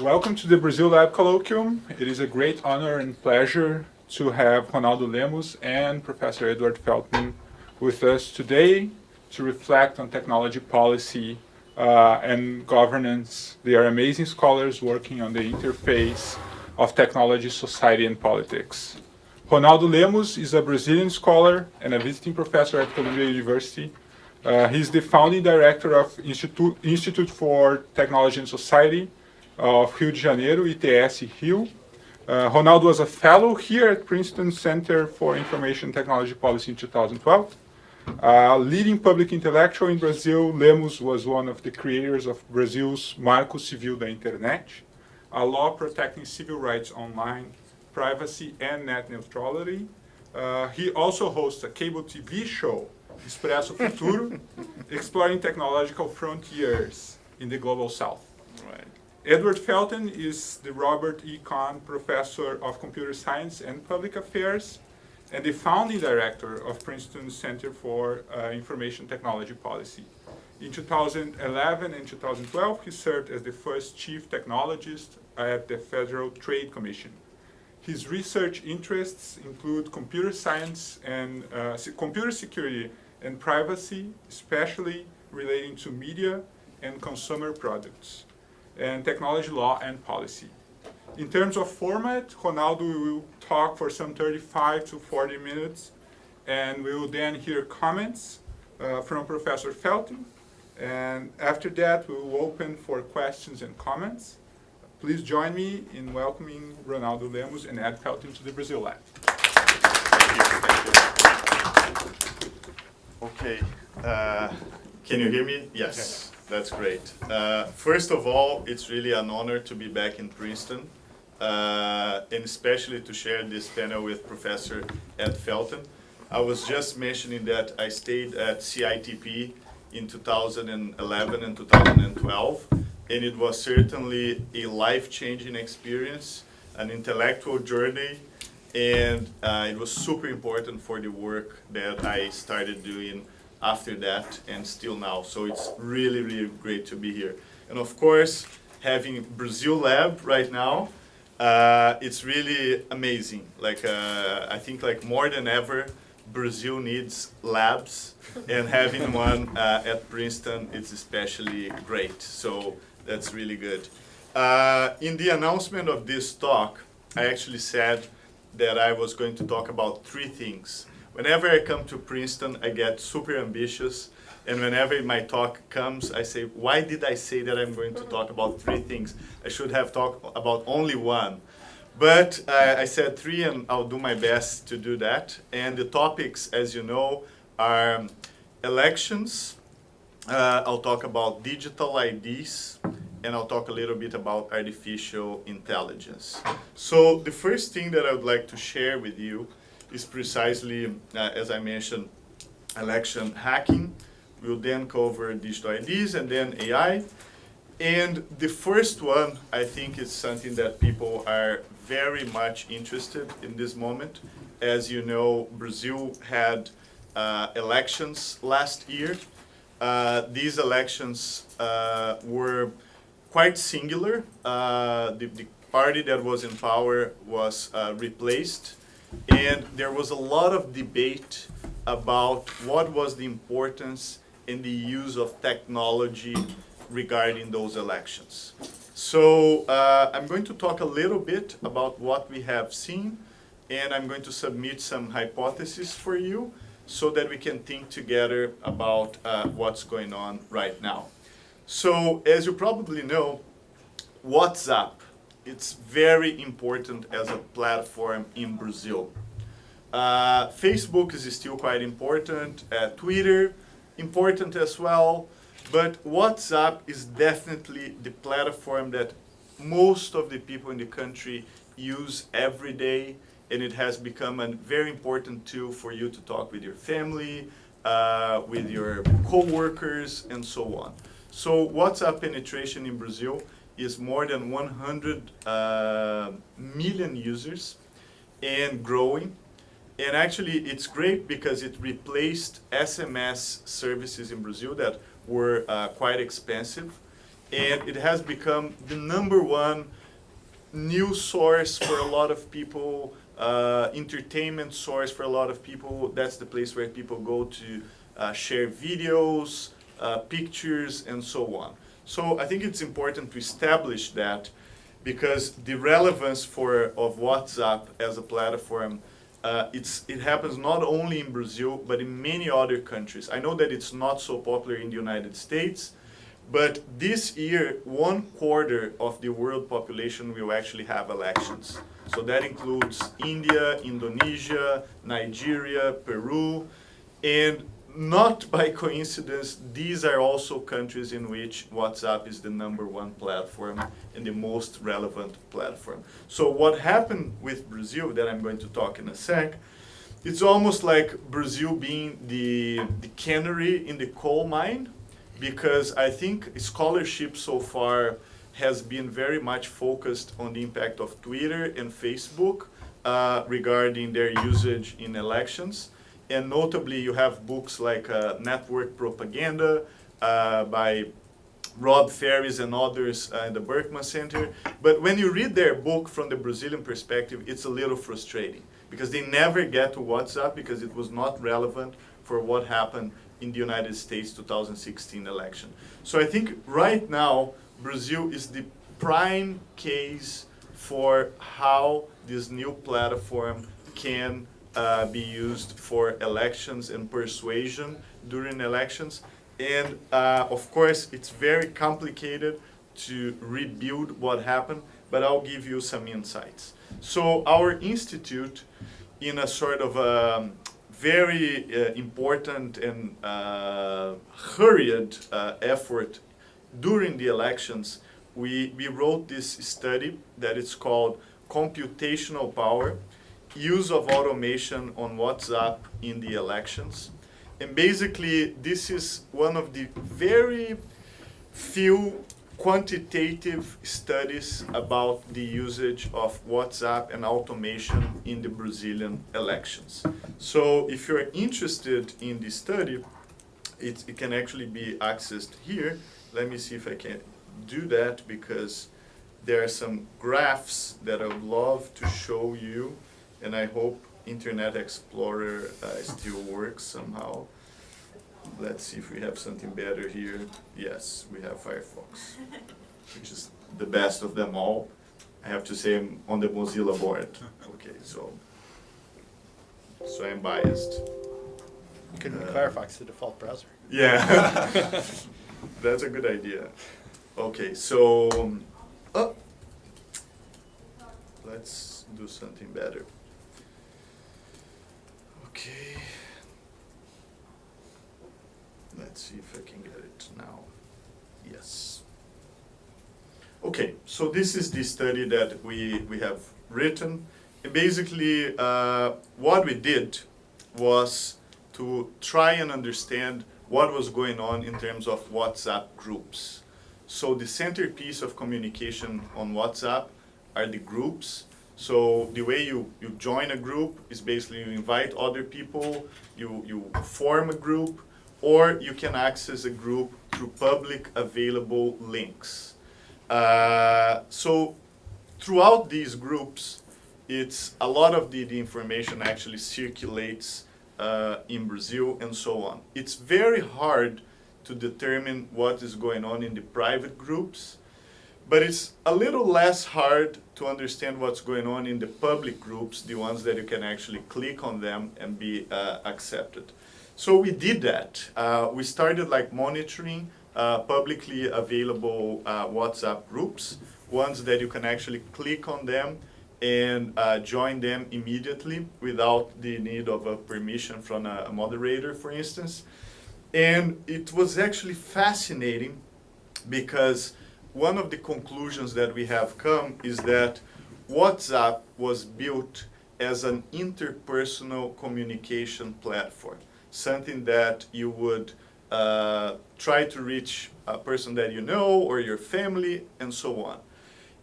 Welcome to the Brazil Lab Colloquium. It is a great honor and pleasure to have Ronaldo Lemos and Professor Edward Felten with us today to reflect on technology policy and governance. They are amazing scholars working on the interface of technology, society, and politics. Ronaldo Lemos is a Brazilian scholar and a visiting professor at Columbia University. He's the founding director of Institute for Technology and Society of Rio de Janeiro, ITS Rio. Ronaldo was a fellow here at Princeton Center for Information Technology Policy in 2012. Leading public intellectual in Brazil, Lemos was one of the creators of Brazil's Marco Civil da Internet, a law protecting civil rights online, privacy, and net neutrality. He also hosts a cable TV show, Expresso Futuro, exploring technological frontiers in the global south. Right. Edward Felten is the Robert E. Kahn Professor of Computer Science and Public Affairs and the founding director of Princeton Center for Information Technology Policy. In 2011 and 2012, he served as the first chief technologist at the Federal Trade Commission. His research interests include computer science and computer security and privacy, especially relating to media and consumer products, and technology law and policy. In terms of format, Ronaldo will talk for some 35 to 40 minutes, and we will then hear comments from Professor Felten, and after that we will open for questions and comments. Please join me in welcoming Ronaldo Lemos and Ed Felten to the Brazil Lab. Thank you. Okay, can you hear me? Yes, that's great. First of all, it's really an honor to be back in Princeton, and especially to share this panel with Professor Ed Felten. I was just mentioning that I stayed at CITP in 2011 and 2012, and it was certainly a life-changing experience, an intellectual journey, and it was super important for the work that I started doing after that and still now. So it's really, really great to be here. And of course, having Brazil Lab right now, it's really amazing. I think more than ever, Brazil needs labs, and having one at Princeton, it's especially great. So that's really good. In the announcement of this talk, I actually said that I was going to talk about three things. Whenever I come to Princeton, I get super ambitious, and whenever my talk comes, I say, why did I say that I'm going to talk about three things? I should have talked about only one. But I said three, and I'll do my best to do that. And the topics, as you know, are elections. I'll talk about digital IDs, and I'll talk a little bit about artificial intelligence. So the first thing that I would like to share with you is precisely, as I mentioned, election hacking. We'll then cover digital IDs and then AI. And the first one, I think, is something that people are very much interested in this moment. As you know, Brazil had elections last year. These elections were quite singular. The party that was in power was replaced, and there was a lot of debate about what was the importance in the use of technology regarding those elections. So I'm going to talk a little bit about what we have seen, and I'm going to submit some hypotheses for you so that we can think together about what's going on right now. So as you probably know, WhatsApp, it's very important as a platform in Brazil. Facebook is still quite important, Twitter, important as well, but WhatsApp is definitely the platform that most of the people in the country use every day, and it has become a very important tool for you to talk with your family, with your co-workers, and so on. So WhatsApp penetration in Brazil is more than 100 million users and growing. And actually it's great because it replaced SMS services in Brazil that were quite expensive. and it has become the #1 news source for a lot of people, entertainment source for a lot of people. That's the place where people go to share videos, pictures, and so on. So I think it's important to establish that, because the relevance of WhatsApp as a platform, it happens not only in Brazil, but in many other countries. I know that it's not so popular in the United States, but this year, 1/4 of the world population will actually have elections. So that includes India, Indonesia, Nigeria, Peru, and not by coincidence, these are also countries in which WhatsApp is the #1 platform and the most relevant platform. So what happened with Brazil, that I'm going to talk in a sec, it's almost like Brazil being the canary in the coal mine, because I think scholarship so far has been very much focused on the impact of Twitter and Facebook regarding their usage in elections. And notably, you have books like Network Propaganda by Rob Ferris and others in the Berkman Center. But when you read their book from the Brazilian perspective, it's a little frustrating, because they never get to WhatsApp because it was not relevant for what happened in the United States 2016 election. So I think right now, Brazil is the prime case for how this new platform can be used for elections and persuasion during elections. And of course, it's very complicated to rebuild what happened, but I'll give you some insights. So our institute, in a sort of very important and hurried effort during the elections, we wrote this study that is called Computational Power, Use of Automation on WhatsApp in the Elections. And basically, this is one of the very few quantitative studies about the usage of WhatsApp and automation in the Brazilian elections. So if you're interested in this study, it can actually be accessed here. Let me see if I can do that, because there are some graphs that I would love to show you, and I hope Internet Explorer still works somehow. Let's see if we have something better here. Yes, we have Firefox, which is the best of them all. I have to say I'm on the Mozilla board. Okay, so I'm biased. Could make Firefox the default browser. Yeah, that's a good idea. Okay, so let's do something better. Okay. Let's see if I can get it now. Yes. Okay, so this is the study that we have written. And basically, what we did was to try and understand what was going on in terms of WhatsApp groups. So the centerpiece of communication on WhatsApp are the groups. So the way you join a group is basically you invite other people, you form a group, or you can access a group through public available links. So throughout these groups, it's a lot of the information actually circulates in Brazil and so on. It's very hard to determine what is going on in the private groups, but it's a little less hard to understand what's going on in the public groups, the ones that you can actually click on them and be accepted. So we did that. We started monitoring publicly available WhatsApp groups, ones that you can actually click on them and join them immediately without the need of a permission from a moderator, for instance. And it was actually fascinating, because one of the conclusions that we have come is that WhatsApp was built as an interpersonal communication platform, something that you would try to reach a person that you know or your family and so on.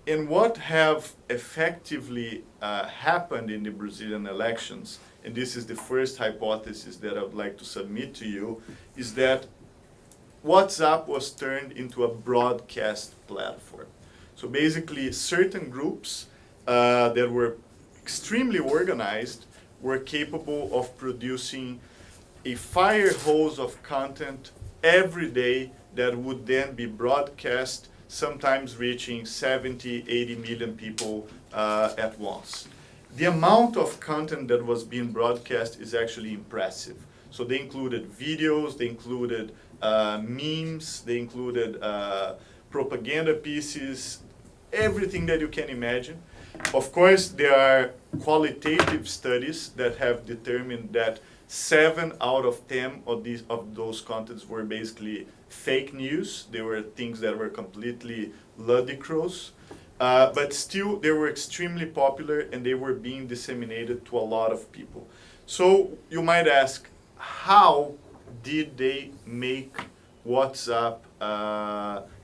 And what have effectively happened in the Brazilian elections, and this is the first hypothesis that I would like to submit to you, is that WhatsApp was turned into a broadcast platform. So basically, certain groups that were extremely organized were capable of producing a fire hose of content every day that would then be broadcast, sometimes reaching 70, 80 million people at once. The amount of content that was being broadcast is actually impressive. So they included videos, they included memes, they included propaganda pieces, everything that you can imagine. Of course, there are qualitative studies that have determined that 7 out of 10 of those contents were basically fake news. They were things that were completely ludicrous. But still, they were extremely popular and they were being disseminated to a lot of people. So you might ask, how did they make WhatsApp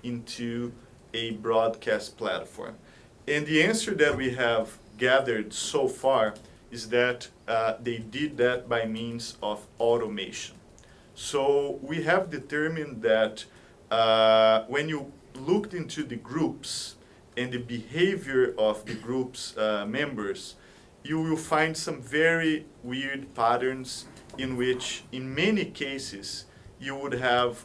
into a broadcast platform? And the answer that we have gathered so far is that they did that by means of automation. So we have determined that when you looked into the groups and the behavior of the group's members, you will find some very weird patterns in which, in many cases, you would have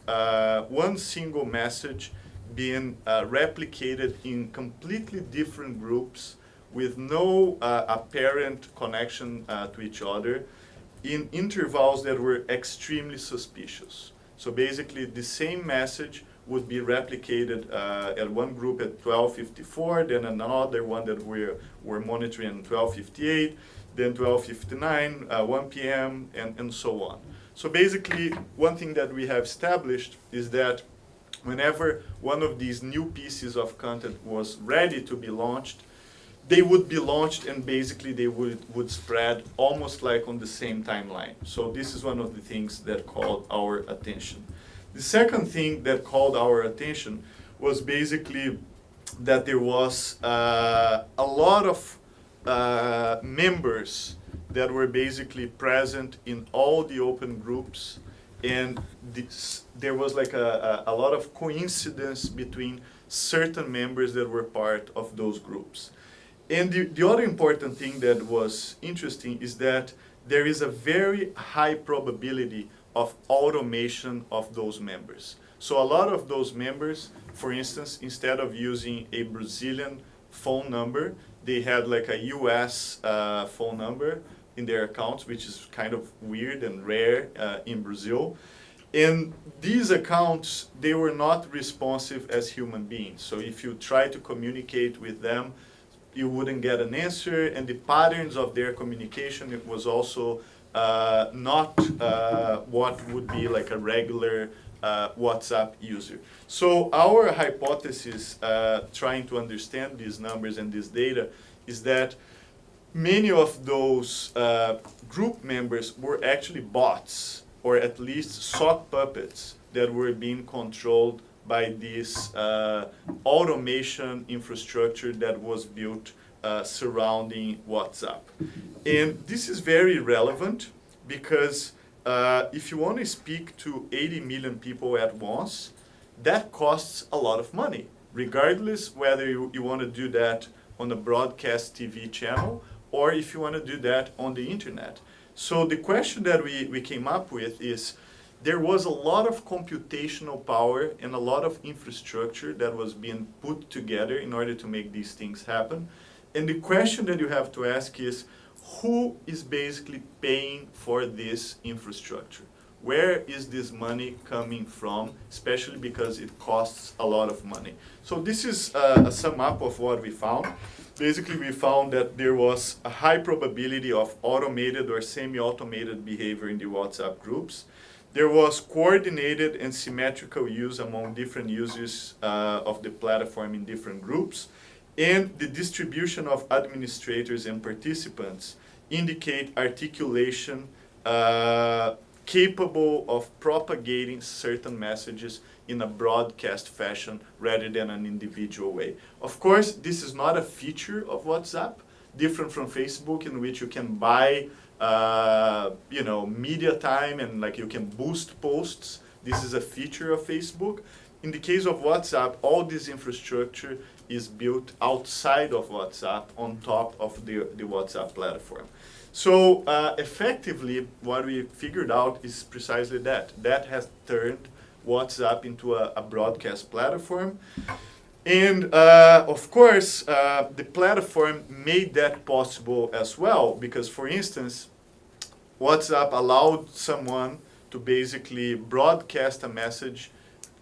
one single message being replicated in completely different groups with no apparent connection to each other in intervals that were extremely suspicious. So basically, the same message would be replicated at one group at 12:54, then another one that we're monitoring at 12:58, then 12:59, 1 p.m., and so on. So basically, one thing that we have established is that whenever one of these new pieces of content was ready to be launched, they would be launched and basically they would spread almost like on the same timeline. So this is one of the things that called our attention. The second thing that called our attention was basically that there was a lot of members that were basically present in all the open groups, and there was like a lot of coincidence between certain members that were part of those groups. And the other important thing that was interesting is that there is a very high probability of automation of those members. So a lot of those members, for instance, instead of using a Brazilian phone number, they had like a US phone number in their accounts, which is kind of weird and rare in Brazil. And these accounts, they were not responsive as human beings. So if you try to communicate with them, you wouldn't get an answer, and the patterns of their communication, it was also not what would be like a regular WhatsApp user. So our hypothesis, trying to understand these numbers and this data, is that many of those group members were actually bots, or at least sock puppets that were being controlled by this automation infrastructure that was built surrounding WhatsApp. And this is very relevant because if you want to speak to 80 million people at once, that costs a lot of money, regardless whether you want to do that on a broadcast TV channel or if you want to do that on the internet. So the question that we came up with is, there was a lot of computational power and a lot of infrastructure that was being put together in order to make these things happen. And the question that you have to ask is, who is basically paying for this infrastructure? Where is this money coming from, especially because it costs a lot of money? So this is a sum up of what we found. Basically, we found that there was a high probability of automated or semi-automated behavior in the WhatsApp groups. There was coordinated and symmetrical use among different users of the platform in different groups. And the distribution of administrators and participants indicate articulation capable of propagating certain messages in a broadcast fashion rather than an individual way. Of course, this is not a feature of WhatsApp, different from Facebook, in which you can buy media time and like you can boost posts. This is a feature of Facebook. In the case of WhatsApp, all this infrastructure is built outside of WhatsApp on top of the WhatsApp platform. So effectively, what we figured out is precisely that. That has turned WhatsApp into a broadcast platform. And of course, the platform made that possible as well, because for instance, WhatsApp allowed someone to basically broadcast a message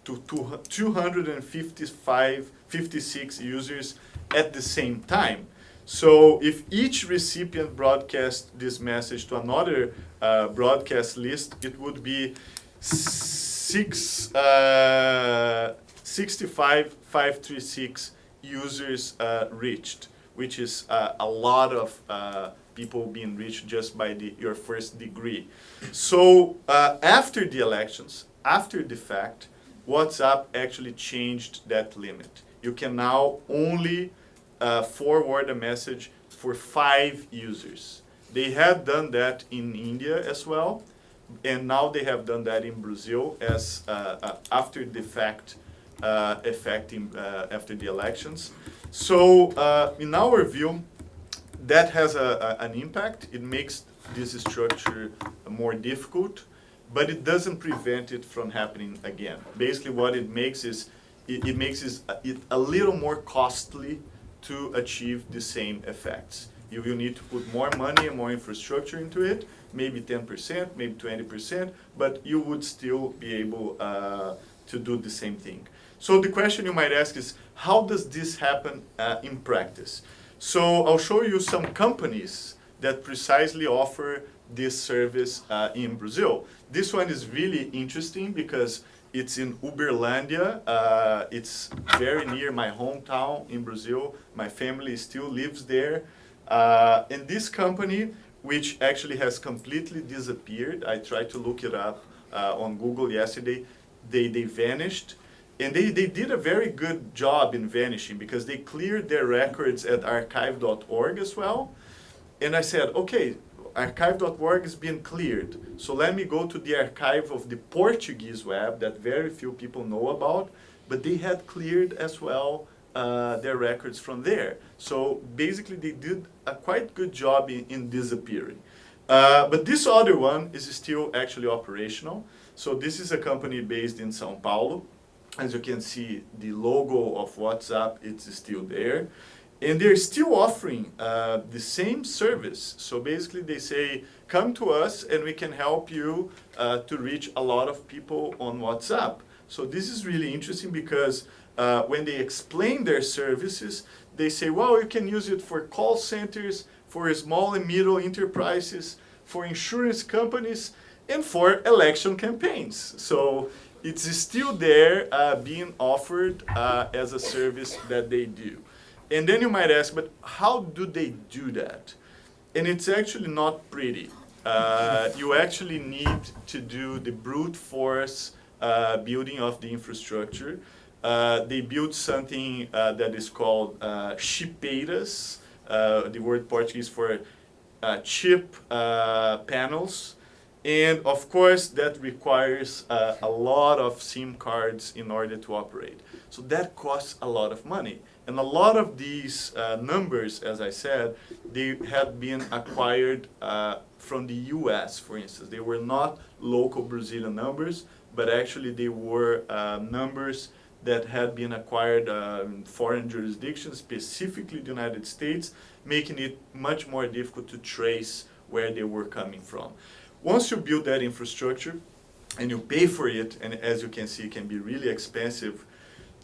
to 256 users at the same time. So if each recipient broadcasts this message to another broadcast list, it would be 65,536 users reached, which is a lot of people being reached just by your first degree. So after the elections, after the fact, WhatsApp actually changed that limit. You can now only forward a message for 5 users. They had done that in India as well, and now they have done that in Brazil as after the fact after the elections. So in our view, that has an impact. It makes this structure more difficult, but it doesn't prevent it from happening again. Basically what it makes is, it makes it a little more costly to achieve the same effects. You will need to put more money and more infrastructure into it, maybe 10%, maybe 20%, but you would still be able to do the same thing. So the question you might ask is, how does this happen in practice? So I'll show you some companies that precisely offer this service in Brazil. This one is really interesting because it's in Uberlândia. It's very near my hometown in Brazil. My family still lives there. And this company, which actually has completely disappeared, I tried to look it up on Google yesterday, they vanished. And they did a very good job in vanishing because they cleared their records at archive.org as well. And I said, okay, archive.org is being cleared. So let me go to the archive of the Portuguese web that very few people know about, but they had cleared as well their records from there. So basically they did a quite good job in disappearing. But this other one is still actually operational. So this is a company based in São Paulo. As you can see, the logo of WhatsApp, it's still there. And they're still offering the same service. So basically they say, come to us and we can help you to reach a lot of people on WhatsApp. So this is really interesting because when they explain their services, they say, well, you can use it for call centers, for small and middle enterprises, for insurance companies, and for election campaigns. So it's still there being offered as a service that they do. And then you might ask, but how do they do that? And it's actually not pretty. You actually need to do the brute force building of the infrastructure. They built something that is called chipeiras, the word Portuguese for chip panels. And of course, that requires a lot of SIM cards in order to operate. So that costs a lot of money. And a lot of these numbers, as I said, they had been acquired from the US, for instance. They were not local Brazilian numbers, but actually they were numbers that had been acquired in foreign jurisdictions, specifically the United States, making it much more difficult to trace where they were coming from. Once you build that infrastructure and you pay for it, and as you can see, it can be really expensive,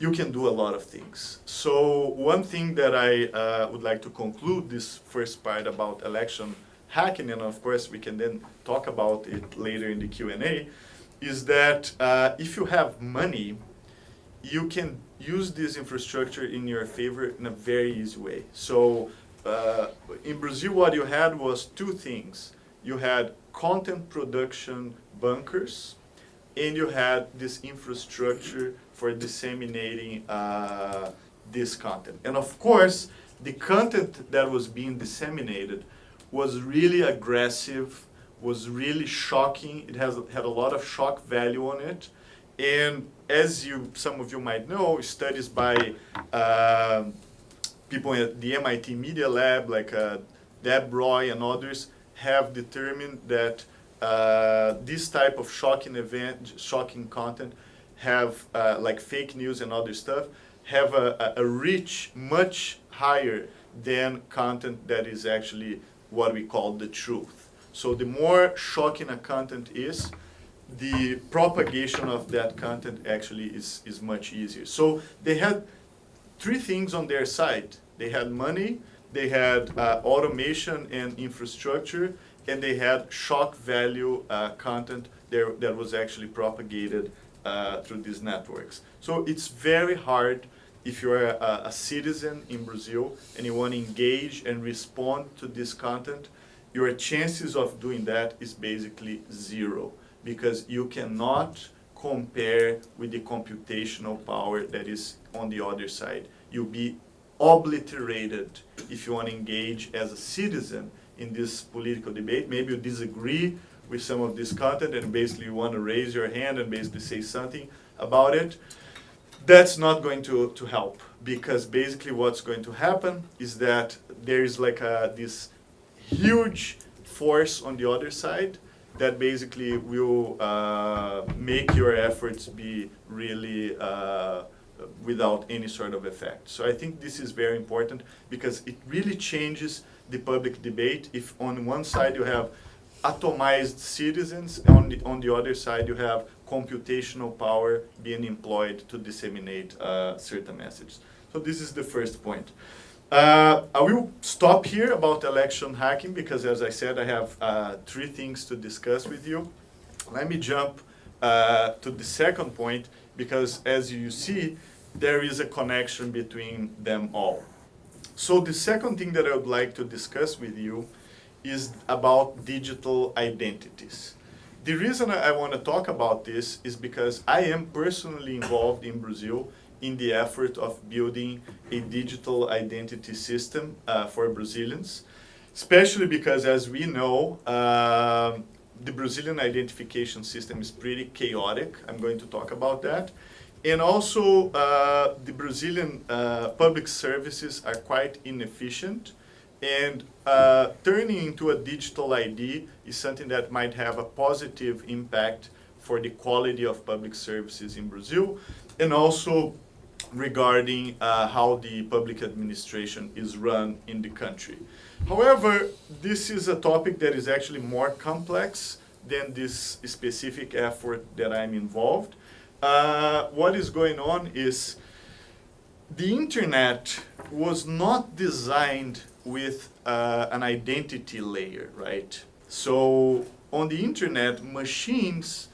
you can do a lot of things. So one thing that I would like to conclude this first part about election hacking, and of course we can then talk about it later in the Q&A, is that if you have money, you can use this infrastructure in your favor in a very easy way. So in Brazil, what you had was two things. You had content production bunkers, and you had this infrastructure for disseminating this content. And of course, the content that was being disseminated was really aggressive, was really shocking. It had a lot of shock value on it. And as some of you might know, studies by people at the MIT Media Lab, like Deb Roy and others, have determined that this type of shocking content have, like fake news and other stuff, have a reach much higher than content that is actually what we call the truth. So the more shocking a content is, the propagation of that content actually is much easier. So they had three things on their side. They had money, they had automation and infrastructure, and they had shock value content that was actually propagated through these networks. So it's very hard if you're a citizen in Brazil and you want to engage and respond to this content. Your chances of doing that is basically zero, because you cannot compare with the computational power that is on the other side. You'll be obliterated if you want to engage as a citizen in this political debate. Maybe you disagree with some of this content and basically you want to raise your hand and basically say something about it. That's not going to help, because basically what's going to happen is that there's like this huge force on the other side that basically will make your efforts be really without any sort of effect. So I think this is very important, because it really changes the public debate. If on one side you have atomized citizens, on the other side you have computational power being employed to disseminate certain messages. So this is the first point. I will stop here about election hacking, because as I said, I have three things to discuss with you. Let me jump to the second point, because as you see, there is a connection between them all. So the second thing that I would like to discuss with you is about digital identities. The reason I want to talk about this is because I am personally involved in Brazil in the effort of building a digital identity system for Brazilians, especially because, as we know, the Brazilian identification system is pretty chaotic. I'm going to talk about that. And also, the Brazilian public services are quite inefficient, and turning into a digital ID is something that might have a positive impact for the quality of public services in Brazil, and also regarding how the public administration is run in the country. However, this is a topic that is actually more complex than this specific effort that I'm involved. What is going on is the internet was not designed with an identity layer, right? So on the internet, machines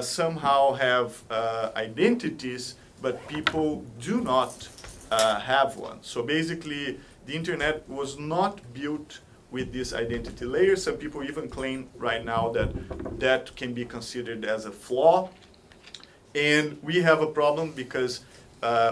somehow have identities, but people do not have one. So basically, the internet was not built with this identity layer. Some people even claim right now that that can be considered as a flaw. And we have a problem because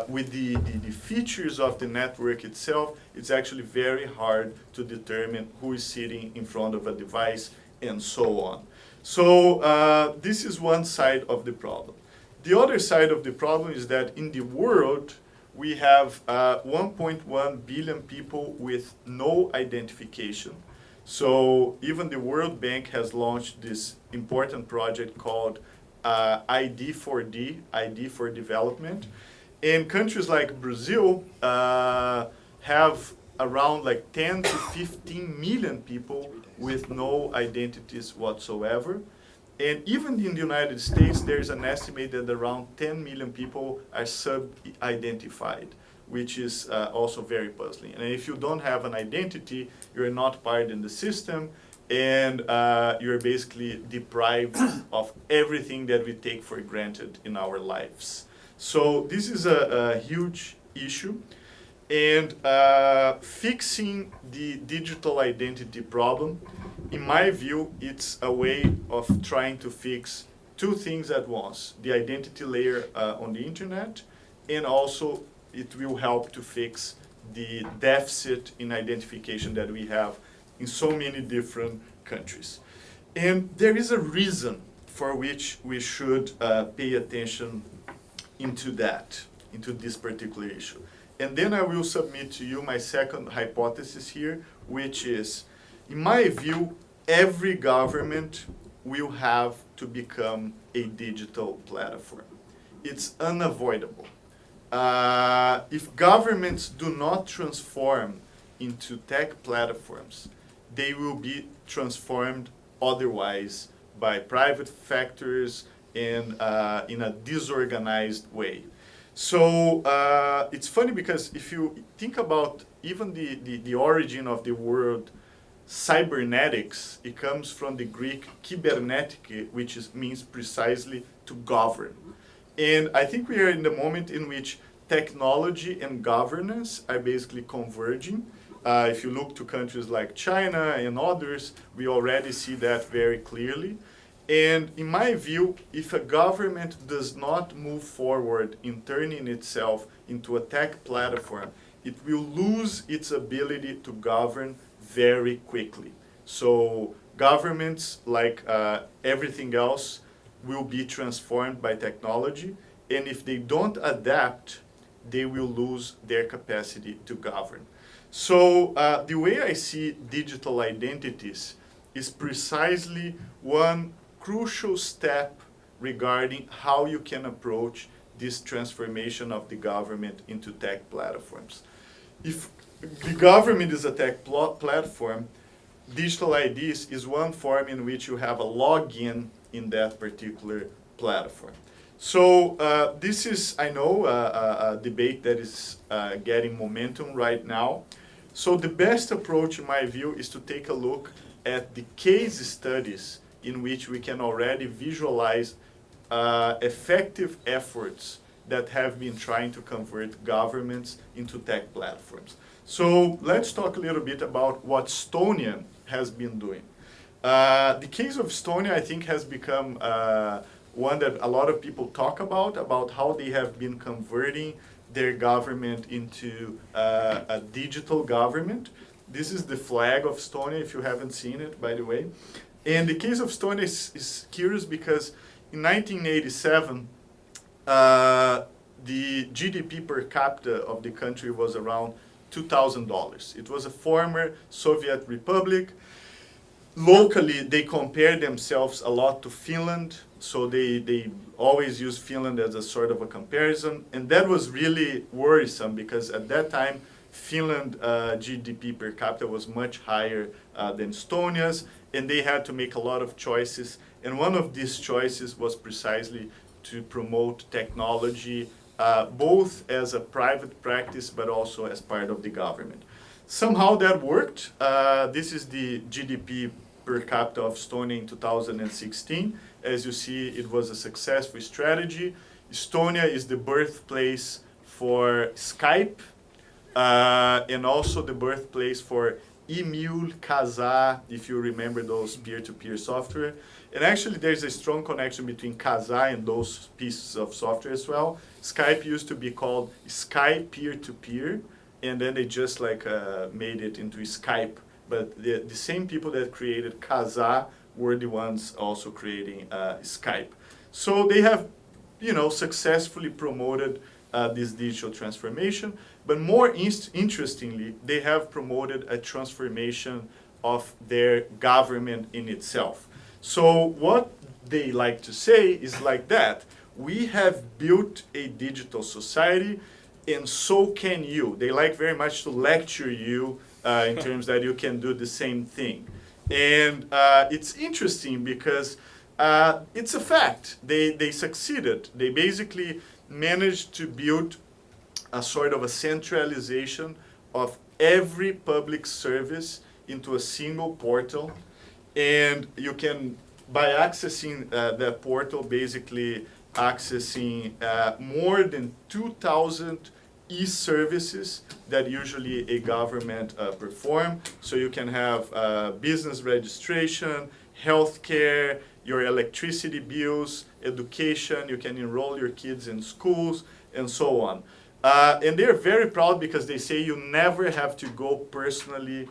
with the features of the network itself, it's actually very hard to determine who is sitting in front of a device and so on. So this is one side of the problem. The other side of the problem is that in the world, we have 1.1 billion people with no identification. So even the World Bank has launched this important project called ID4D, ID for Development. And countries like Brazil have around like 10 to 15 million people with no identities whatsoever. And even in the United States, there's an estimate that around 10 million people are sub-identified, which is also very puzzling. And if you don't have an identity, you're not part in the system, and you're basically deprived of everything that we take for granted in our lives. So this is a huge issue. And fixing the digital identity problem, in my view, it's a way of trying to fix two things at once: the identity layer on the internet, and also it will help to fix the deficit in identification that we have in so many different countries. And there is a reason for which we should pay attention into this particular issue. And then I will submit to you my second hypothesis here, which is, in my view, every government will have to become a digital platform. It's unavoidable. If governments do not transform into tech platforms, they will be transformed otherwise by private factors and in a disorganized way. So it's funny because if you think about even the origin of the word cybernetics, it comes from the Greek kybernetike, which means precisely to govern. And I think we are in the moment in which technology and governance are basically converging. If you look to countries like China and others, we already see that very clearly. And in my view, if a government does not move forward in turning itself into a tech platform, it will lose its ability to govern very quickly. So governments, like everything else, will be transformed by technology. And if they don't adapt, they will lose their capacity to govern. So the way I see digital identities is precisely one crucial step regarding how you can approach this transformation of the government into tech platforms. If the government is a tech platform, digital IDs is one form in which you have a login in that particular platform. So this is, I know, a debate that is getting momentum right now. So the best approach, in my view, is to take a look at the case studies in which we can already visualize effective efforts that have been trying to convert governments into tech platforms. So let's talk a little bit about what Estonia has been doing. The case of Estonia, I think, has become one that a lot of people talk about how they have been converting their government into a digital government. This is the flag of Estonia, if you haven't seen it, by the way. And the case of Estonia is curious because in 1987, the GDP per capita of the country was around $2,000. It was a former Soviet republic. Locally, they compare themselves a lot to Finland, so they always use Finland as a sort of a comparison. And that was really worrisome because at that time, Finland GDP per capita was much higher than Estonia's, and they had to make a lot of choices. And one of these choices was precisely to promote technology, both as a private practice, but also as part of the government. Somehow that worked. This is the GDP per capita of Estonia in 2016. As you see, it was a successful strategy. Estonia is the birthplace for Skype, and also the birthplace for Emule, Kazaa, if you remember those peer-to-peer software. And actually there's a strong connection between Kazaa and those pieces of software as well. Skype used to be called Sky Peer-to-Peer, and then they just made it into Skype. But the same people that created Kazaa were the ones also creating Skype. So they have, successfully promoted this digital transformation. But more interestingly, they have promoted a transformation of their government in itself. So what they like to say is like that. We have built a digital society, and so can you. They like very much to lecture you in terms that you can do the same thing. And it's interesting because it's a fact. They succeeded. They basically managed to build a sort of a centralization of every public service into a single portal. And you can, by accessing that portal, basically accessing more than 2,000 e-services that usually a government perform. So you can have business registration, healthcare, your electricity bills, education, you can enroll your kids in schools, and so on. And they're very proud because they say you never have to go personally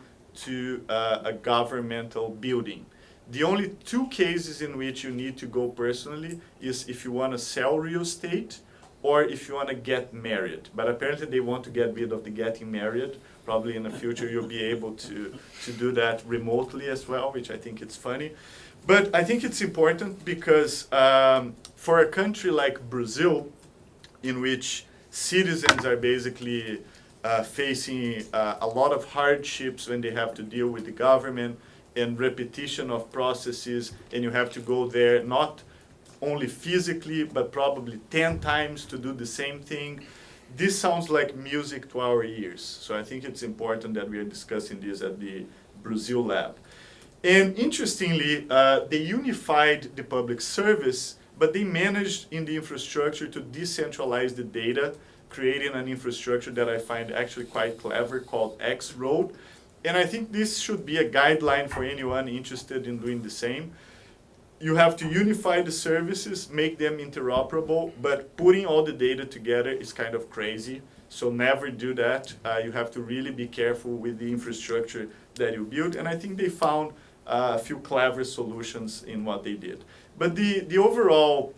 to a governmental building. The only two cases in which you need to go personally is if you want to sell real estate or if you want to get married. But apparently they want to get rid of the getting married. Probably in the future you'll be able to do that remotely as well, which I think it's funny. But I think it's important because for a country like Brazil, in which citizens are basically facing a lot of hardships when they have to deal with the government and repetition of processes, and you have to go there not only physically, but probably 10 times to do the same thing. This sounds like music to our ears. So I think it's important that we are discussing this at the Brazil lab. And interestingly, they unified the public service, but they managed in the infrastructure to decentralize the data, creating an infrastructure that I find actually quite clever called X-Road. And I think this should be a guideline for anyone interested in doing the same. You have to unify the services, make them interoperable, but putting all the data together is kind of crazy. So never do that. You have to really be careful with the infrastructure that you build. And I think they found a few clever solutions in what they did. But the overall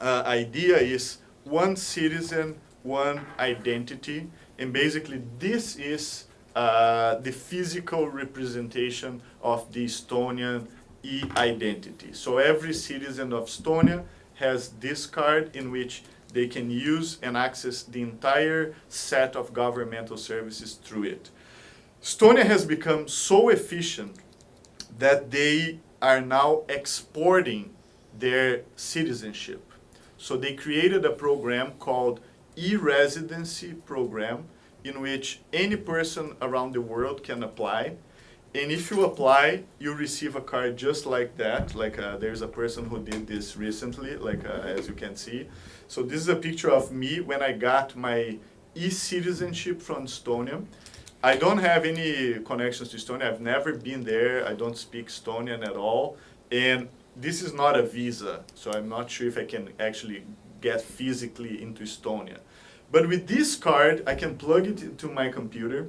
idea is one citizen, one identity. And basically this is the physical representation of the Estonian e-identity. So every citizen of Estonia has this card in which they can use and access the entire set of governmental services through it. Estonia has become so efficient that they are now exporting their citizenship. So they created a program called e-residency program in which any person around the world can apply. And if you apply, you receive a card just like that. Like there's a person who did this recently, like as you can see. So this is a picture of me when I got my e-citizenship from Estonia. I don't have any connections to Estonia. I've never been there. I don't speak Estonian at all. And this is not a visa, so I'm not sure if I can actually get physically into Estonia. But with this card, I can plug it into my computer,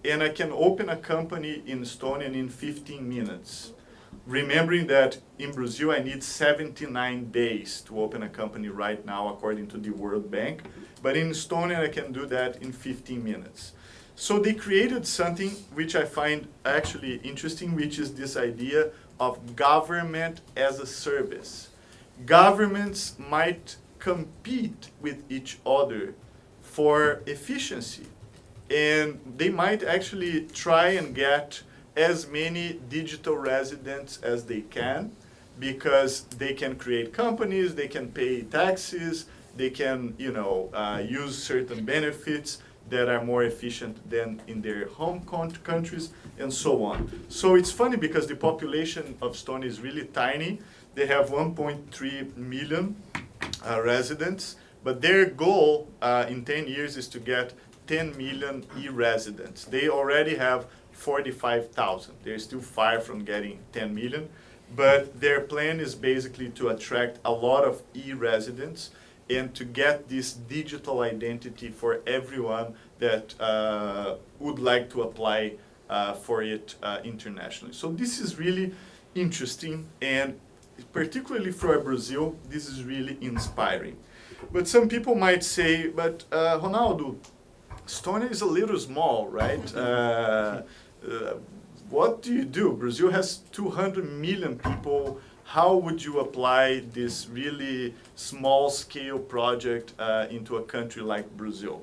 and I can open a company in Estonia in 15 minutes. Remembering that in Brazil, I need 79 days to open a company right now, according to the World Bank. But in Estonia, I can do that in 15 minutes. So they created something which I find actually interesting, which is this idea of government as a service. Governments might compete with each other for efficiency. And they might actually try and get as many digital residents as they can, because they can create companies, they can pay taxes, they can, use certain benefits that are more efficient than in their home countries, and so on. So it's funny because the population of Estonia is really tiny. They have 1.3 million residents, but their goal in 10 years is to get 10 million e-residents. They already have 45,000. They're still far from getting 10 million, but their plan is basically to attract a lot of e-residents and to get this digital identity for everyone that would like to apply for it internationally. So this is really interesting, and particularly for Brazil, this is really inspiring. But some people might say, but Ronaldo, Estonia is a little small, right? What do you do? Brazil has 200 million people. How would you apply this really small-scale project into a country like Brazil?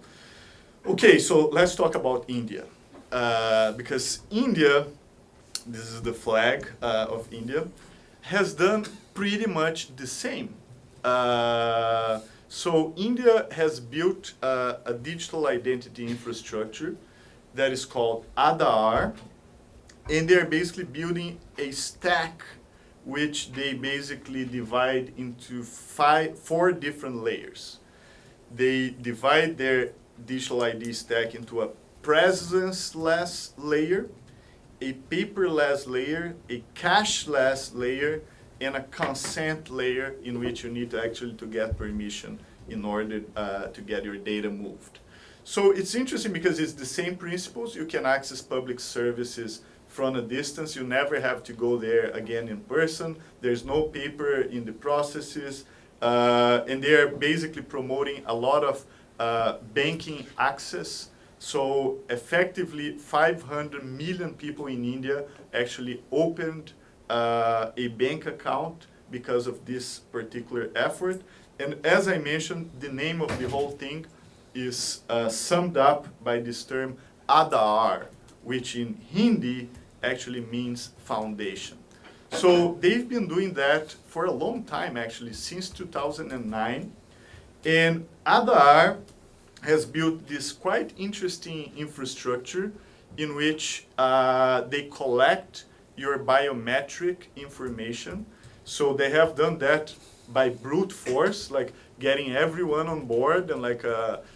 Okay, so let's talk about India. Because India, this is the flag of India, has done pretty much the same. So India has built a digital identity infrastructure that is called Aadhaar, and they're basically building a stack which they basically divide into 4 different layers. They divide their digital ID stack into a presence-less layer, a paperless layer, a cashless layer, and a consent layer in which you need to actually to get permission in order to get your data moved. So it's interesting because it's the same principles. You can access public services from a distance. You never have to go there again in person. There's no paper in the processes. And they're basically promoting a lot of banking access. So effectively, 500 million people in India actually opened a bank account because of this particular effort. And as I mentioned, the name of the whole thing is summed up by this term Aadhaar, which in Hindi actually means foundation. So they've been doing that for a long time, actually, since 2009. And Aadhaar has built this quite interesting infrastructure in which they collect your biometric information. So they have done that by brute force, like getting everyone on board and like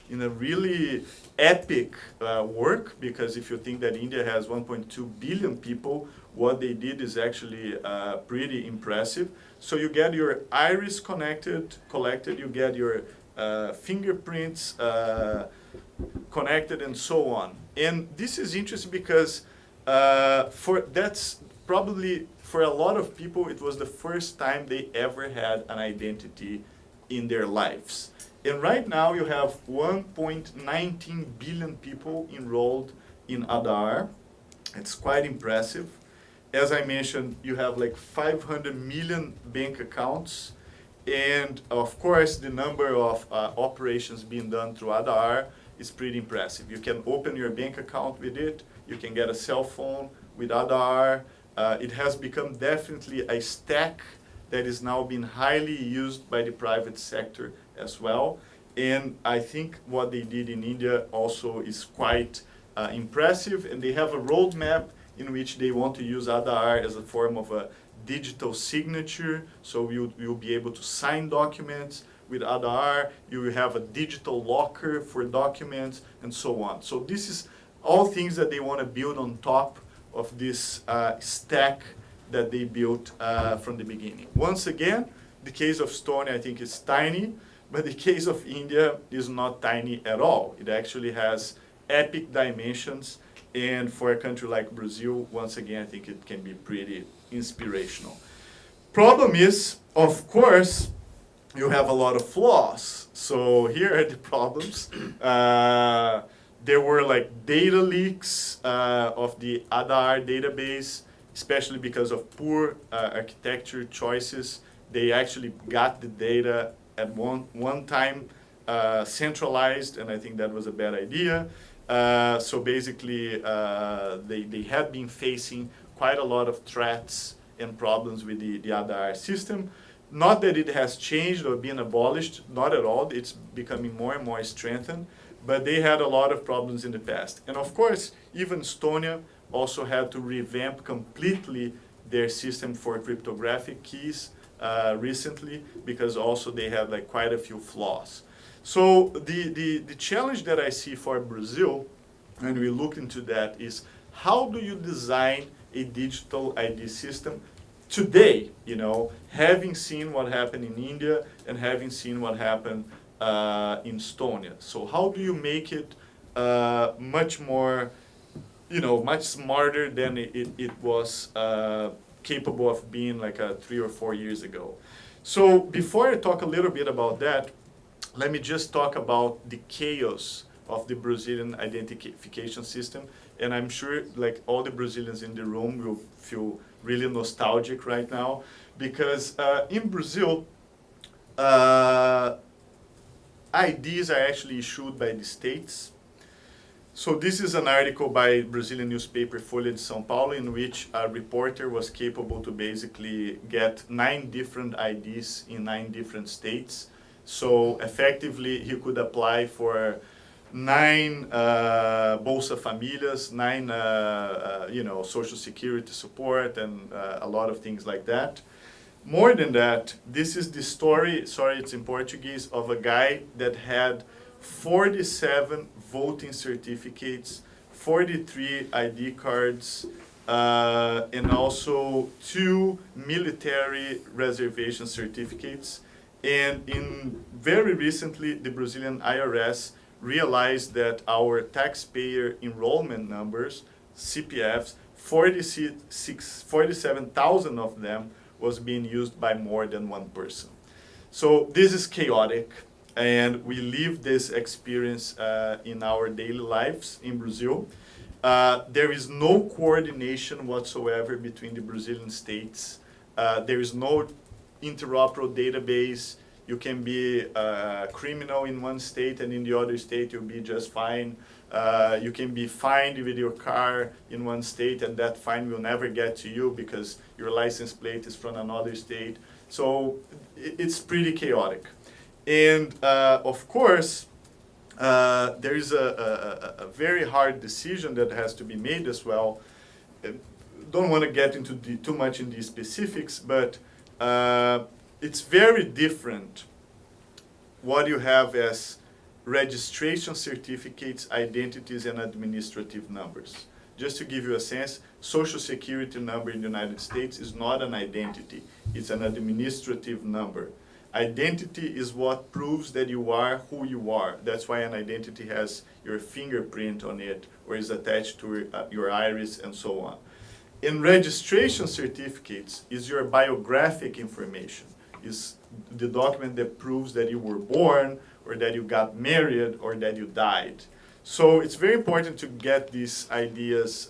in a really epic work, because if you think that India has 1.2 billion people, what they did is actually pretty impressive. So you get your iris collected, you get your fingerprints connected and so on. And this is interesting because that's probably for a lot of people, it was the first time they ever had an identity in their lives. And right now you have 1.19 billion people enrolled in Aadhaar. It's quite impressive. As I mentioned, you have like 500 million bank accounts. And of course, the number of operations being done through Aadhaar is pretty impressive. You can open your bank account with it. You can get a cell phone with Aadhaar. It has become definitely a stack that is now being highly used by the private sector as well. And I think what they did in India also is quite impressive. And they have a roadmap in which they want to use Aadhaar as a form of a digital signature. So you'll be able to sign documents with Aadhaar. You will have a digital locker for documents and so on. So this is all things that they want to build on top of this stack that they built from the beginning. Once again, the case of Estonia, I think, is tiny, but the case of India is not tiny at all. It actually has epic dimensions, and for a country like Brazil, once again, I think it can be pretty inspirational. Problem is, of course, you have a lot of flaws. So here are the problems. There were like data leaks of the Aadhaar database, especially because of poor architecture choices. They actually got the data at one time centralized, and I think that was a bad idea. So basically, they had been facing quite a lot of threats and problems with the Aadhaar system. Not that it has changed or been abolished, not at all. It's becoming more and more strengthened, but they had a lot of problems in the past. And of course, even Estonia also had to revamp completely their system for cryptographic keys recently, because also they had like quite a few flaws. So the challenge that I see for Brazil, and we look into that, is how do you design a digital ID system today, you know, having seen what happened in India and having seen what happened in Estonia. So how do you make it much more, you know, much smarter than it was capable of being like 3 or 4 years ago? So before I talk a little bit about that, let me just talk about the chaos of the Brazilian identification system. And I'm sure like all the Brazilians in the room will feel really nostalgic right now, because in Brazil, IDs are actually issued by the states. So this is an article by Brazilian newspaper Folha de São Paulo, in which a reporter was capable to basically get 9 different IDs in 9 different states. So effectively, he could apply for 9 Bolsa Familias, 9 you know, Social Security support, and a lot of things like that. More than that, this is the story, sorry, it's in Portuguese, of a guy that had 47 voting certificates, 43 ID cards, and also 2 military reservation certificates. And very recently, the Brazilian IRS realized that our taxpayer enrollment numbers, CPFs, 47,000 of them was being used by more than one person. So this is chaotic, and we live this experience in our daily lives in Brazil. There is no coordination whatsoever between the Brazilian states. There is no interoperable database. You can be a criminal in one state, and in the other state you'll be just fine. You can be fined with your car in one state, and that fine will never get to you because your license plate is from another state. So it's pretty chaotic. And of course, there is a very hard decision that has to be made as well. Don't want to get into too much in the specifics, but it's very different what you have as registration certificates, identities, and administrative numbers. Just to give you a sense, Social Security number in the United States is not an identity, it's an administrative number. Identity is what proves that you are who you are. That's why an identity has your fingerprint on it, or is attached to your iris, and so on. In registration certificates is your biographic information, is the document that proves that you were born, or that you got married, or that you died. So it's very important to get these ideas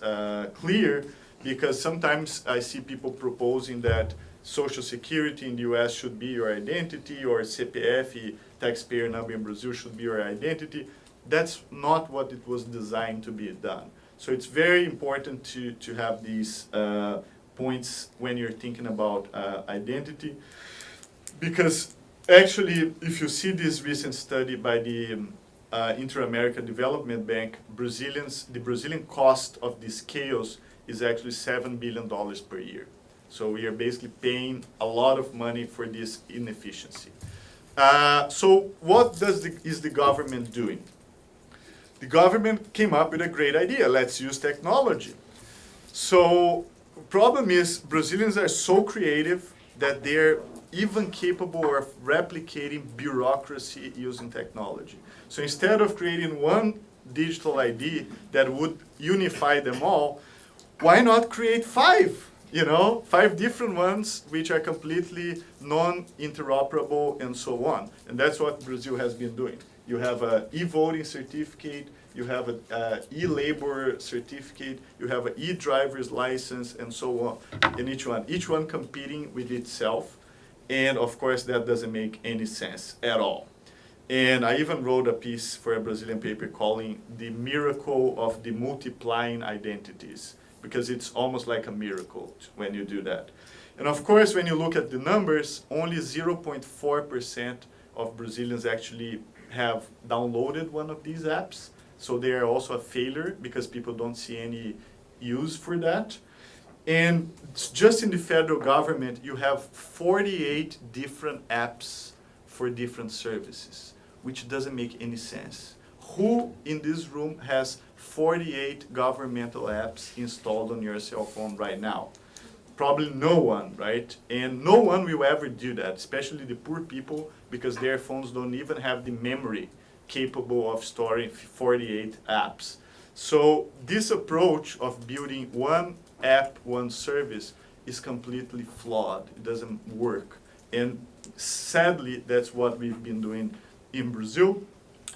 clear, because sometimes I see people proposing that Social Security in the US should be your identity, or CPF, taxpayer number in Brazil, should be your identity. That's not what it was designed to be done. So it's very important to have these points when you're thinking about identity, because actually, if you see this recent study by the Inter-American Development Bank, the Brazilian cost of this chaos is actually $7 billion per year. So we are basically paying a lot of money for this inefficiency. So what is the government doing? The government came up with a great idea. Let's use technology. So problem is, Brazilians are so creative that they're even capable of replicating bureaucracy using technology. So instead of creating one digital ID that would unify them all, why not create 5? 5 different ones which are completely non-interoperable and so on. And that's what Brazil has been doing. You have an e-voting certificate, you have an e-labor certificate, you have an e-driver's license, and so on, in each one competing with itself. And of course, that doesn't make any sense at all. And I even wrote a piece for a Brazilian paper calling The Miracle of the Multiplying Identities, because it's almost like a miracle when you do that. And of course, when you look at the numbers, only 0.4% of Brazilians actually have downloaded one of these apps. So they are also a failure because people don't see any use for that. And just in the federal government, you have 48 different apps for different services, which doesn't make any sense. Who in this room has 48 governmental apps installed on your cell phone right now? Probably no one, right? And no one will ever do that, especially the poor people, because their phones don't even have the memory capable of storing 48 apps. So this approach of building one app, one service is completely flawed. It doesn't work. And sadly, that's what we've been doing in Brazil,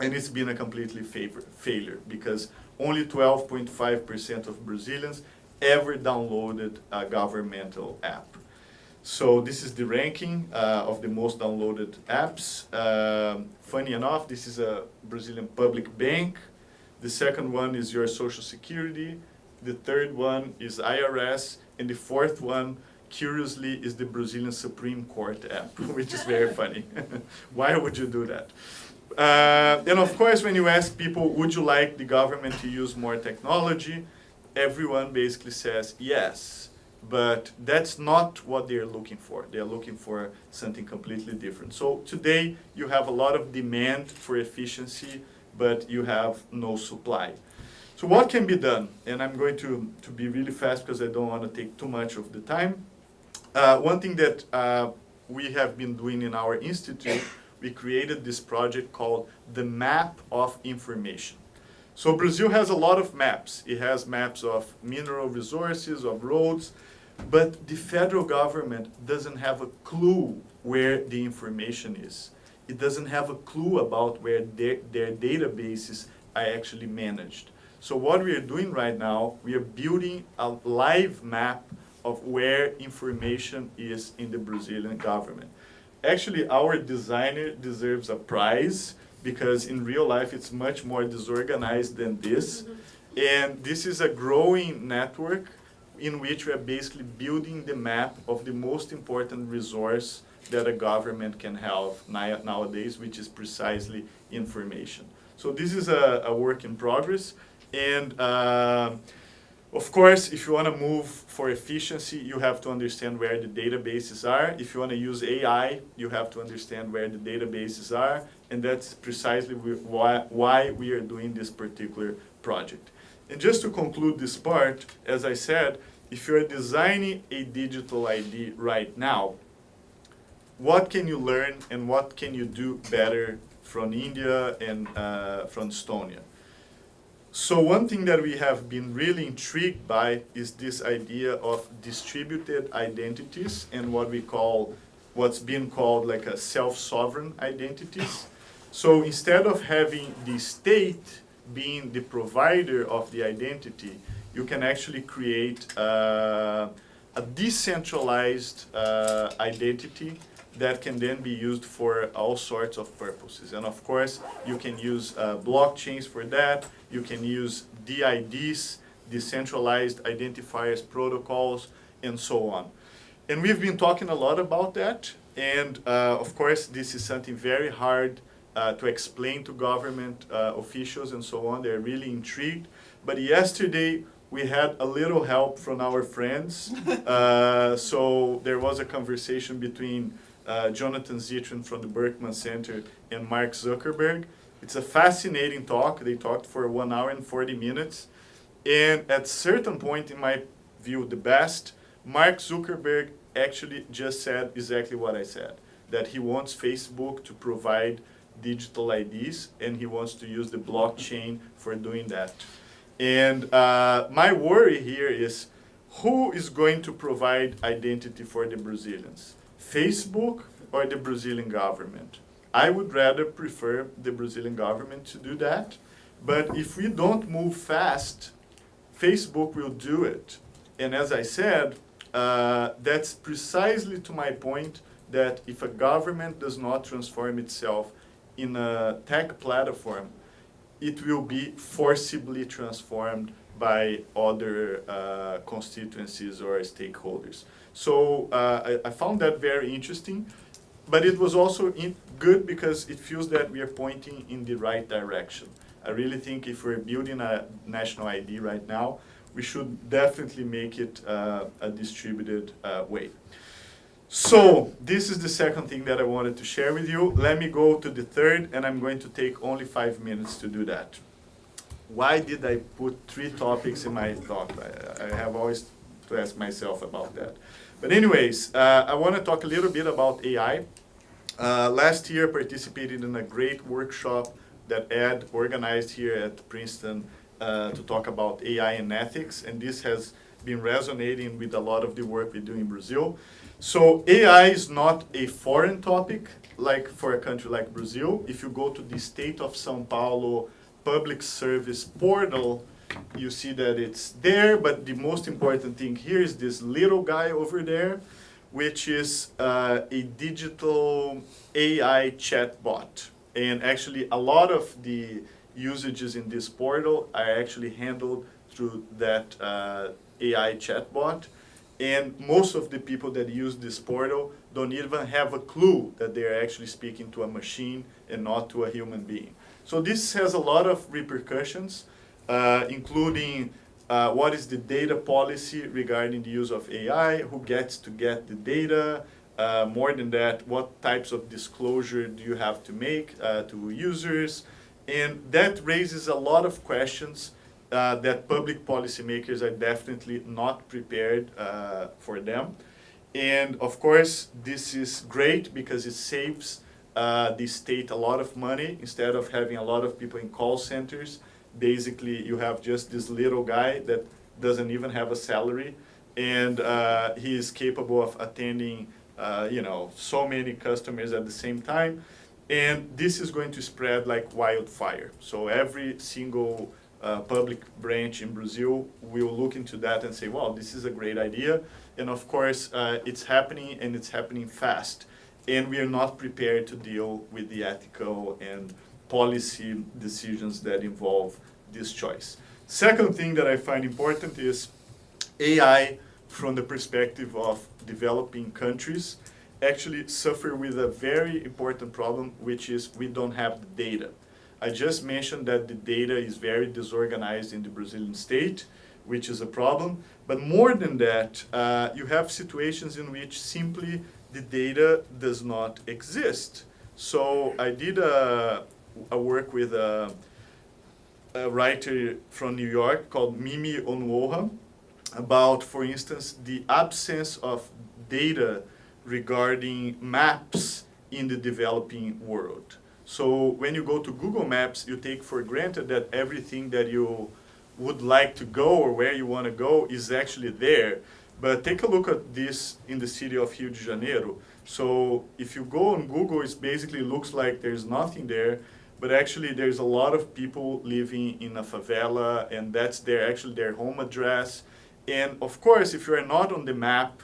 and it's been a completely failure, because only 12.5% of Brazilians ever downloaded a governmental app. So this is the ranking of the most downloaded apps. Funny enough, this is a Brazilian public bank. The second one is your Social Security. The third one is IRS. And the fourth one, curiously, is the Brazilian Supreme Court app, which is very funny. Why would you do that? And of course, when you ask people, would you like the government to use more technology? Everyone basically says yes, but that's not what they're looking for. They're looking for something completely different. So today, you have a lot of demand for efficiency, but you have no supply. So what can be done? And I'm going to be really fast because I don't want to take too much of the time. One thing that we have been doing in our institute, we created this project called the Map of Information. So Brazil has a lot of maps. It has maps of mineral resources, of roads, but the federal government doesn't have a clue where the information is. It doesn't have a clue about where their databases are actually managed. So what we are doing right now, we are building a live map of where information is in the Brazilian government. Actually, our designer deserves a prize because in real life it's much more disorganized than this. And this is a growing network in which we are basically building the map of the most important resource that a government can have nowadays, which is precisely information. So this is a work in progress. And of course, if you want to move for efficiency, you have to understand where the databases are. If you want to use AI, you have to understand where the databases are. And that's precisely why we are doing this particular project. And just to conclude this part, as I said, if you're designing a digital ID right now, what can you learn and what can you do better from India and from Estonia? So one thing that we have been really intrigued by is this idea of distributed identities and what's been called like a self-sovereign identities. So instead of having the state being the provider of the identity, you can actually create a decentralized identity that can then be used for all sorts of purposes. And of course, you can use blockchains for that. You can use DIDs, decentralized identifiers protocols, and so on. And we've been talking a lot about that. And of course, this is something very hard to explain to government officials and so on. They're really intrigued. But yesterday, we had a little help from our friends. So there was a conversation between Jonathan Zittrain from the Berkman Center and Mark Zuckerberg. It's a fascinating talk. They talked for 1 hour and 40 minutes. And at a certain point, in my view, the best, Mark Zuckerberg actually just said exactly what I said, that he wants Facebook to provide digital IDs, and he wants to use the blockchain for doing that. And my worry here is, who is going to provide identity for the Brazilians? Facebook or the Brazilian government? I would rather prefer the Brazilian government to do that. But if we don't move fast, Facebook will do it. And as I said, that's precisely to my point that if a government does not transform itself in a tech platform, it will be forcibly transformed by other constituencies or stakeholders. So I found that very interesting, but it was also good because it feels that we are pointing in the right direction. I really think if we're building a national ID right now, we should definitely make it a distributed way. So this is the second thing that I wanted to share with you. Let me go to the third, and I'm going to take only 5 minutes to do that. Why did I put 3 topics in my talk? I have always to ask myself about that. But anyways, I want to talk a little bit about AI. Last year, I participated in a great workshop that Ed organized here at Princeton to talk about AI and ethics, and this has been resonating with a lot of the work we do in Brazil. So AI is not a foreign topic, like for a country like Brazil. If you go to the State of São Paulo Public Service portal, you see that it's there, but the most important thing here is this little guy over there, which is a digital AI chatbot. And actually, a lot of the usages in this portal are actually handled through that AI chatbot. And most of the people that use this portal don't even have a clue that they're actually speaking to a machine and not to a human being. So this has a lot of repercussions, including what is the data policy regarding the use of AI, who gets to get the data, more than that, what types of disclosure do you have to make to users, and that raises a lot of questions that public policymakers are definitely not prepared for them. And of course, this is great because it saves the state a lot of money. Instead of having a lot of people in call centers, basically you have just this little guy that doesn't even have a salary, and he is capable of attending so many customers at the same time, and this is going to spread like wildfire. So every single public branch in Brazil will look into that and say, wow, this is a great idea. And of course, it's happening, and it's happening fast. And we are not prepared to deal with the ethical and policy decisions that involve this choice. Second thing that I find important is AI from the perspective of developing countries actually suffer with a very important problem, which is we don't have the data. I just mentioned that the data is very disorganized in the Brazilian state, which is a problem. But more than that, you have situations in which simply the data does not exist. So I did a work with a writer from New York called Mimi Onuoha about, for instance, the absence of data regarding maps in the developing world. So when you go to Google Maps, you take for granted that everything that you would like to go or where you want to go is actually there. But take a look at this in the city of Rio de Janeiro. So if you go on Google, it basically looks like there's nothing there, but actually there's a lot of people living in a favela, and that's their home address. And of course, if you are not on the map,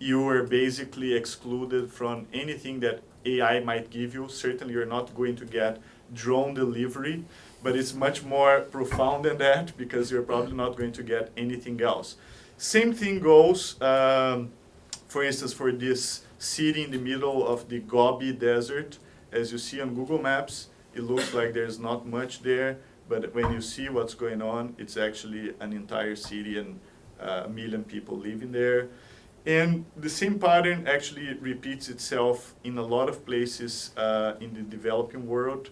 you are basically excluded from anything that AI might give you. Certainly you're not going to get drone delivery, but it's much more profound than that, because you're probably not going to get anything else. Same thing goes, for instance, for this city in the middle of the Gobi Desert. As you see on Google Maps, it looks like there's not much there, but when you see what's going on, it's actually an entire city and 1 million people living there. And the same pattern actually repeats itself in a lot of places in the developing world.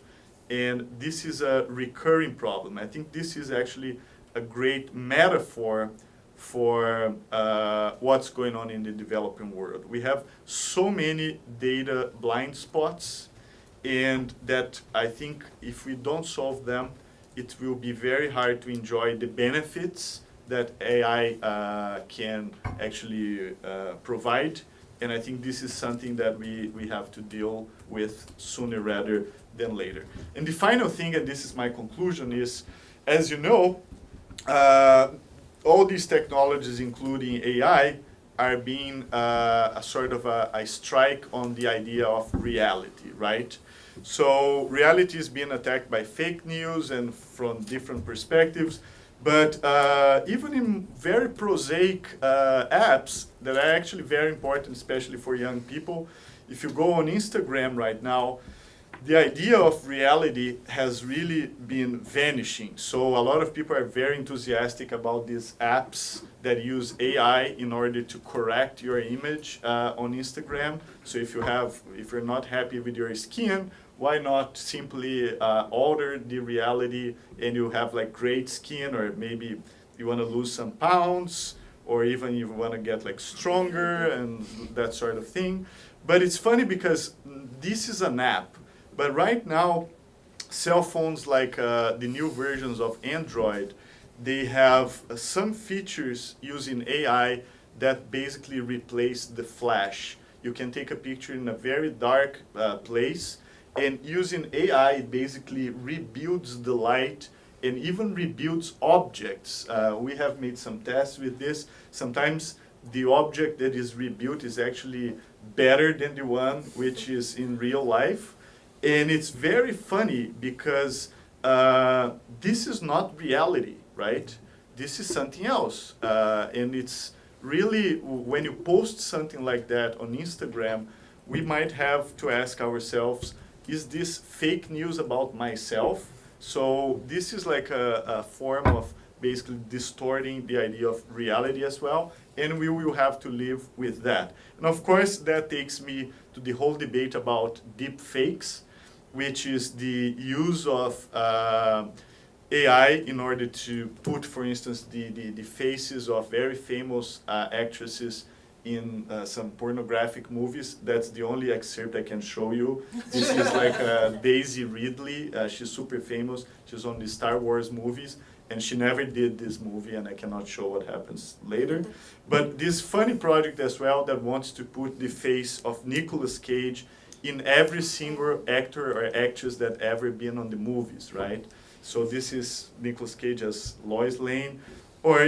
And this is a recurring problem. I think this is actually a great metaphor for what's going on in the developing world. We have so many data blind spots, and that I think if we don't solve them, it will be very hard to enjoy the benefits that AI can actually provide. And I think this is something that we have to deal with sooner rather than later. And the final thing, and this is my conclusion, is, as you know, all these technologies, including AI, are being a sort of a strike on the idea of reality, right? So reality is being attacked by fake news and from different perspectives. But even in very prosaic apps that are actually very important, especially for young people, if you go on Instagram right now, the idea of reality has really been vanishing. So a lot of people are very enthusiastic about these apps that use AI in order to correct your image on Instagram. So if you're not happy with your skin, why not simply alter the reality and you have like great skin, or maybe you want to lose some pounds, or even you want to get like stronger and that sort of thing. But it's funny because this is an app. But right now, cell phones like the new versions of Android, they have some features using AI that basically replace the flash. You can take a picture in a very dark place, and using AI, it basically rebuilds the light and even rebuilds objects. We have made some tests with this. Sometimes the object that is rebuilt is actually better than the one which is in real life. And it's very funny because this is not reality, right? This is something else. And it's really, when you post something like that on Instagram, we might have to ask ourselves, is this fake news about myself? So this is like a form of basically distorting the idea of reality as well, and we will have to live with that. And of course, that takes me to the whole debate about deep fakes, which is the use of AI in order to put, for instance, the faces of very famous actresses in some pornographic movies. That's the only excerpt I can show you. This is like Daisy Ridley. She's super famous. She's on the Star Wars movies, and she never did this movie, and I cannot show what happens later. But this funny project as well that wants to put the face of Nicolas Cage in every single actor or actress that ever been on the movies, right? So this is Nicolas Cage as Lois Lane, or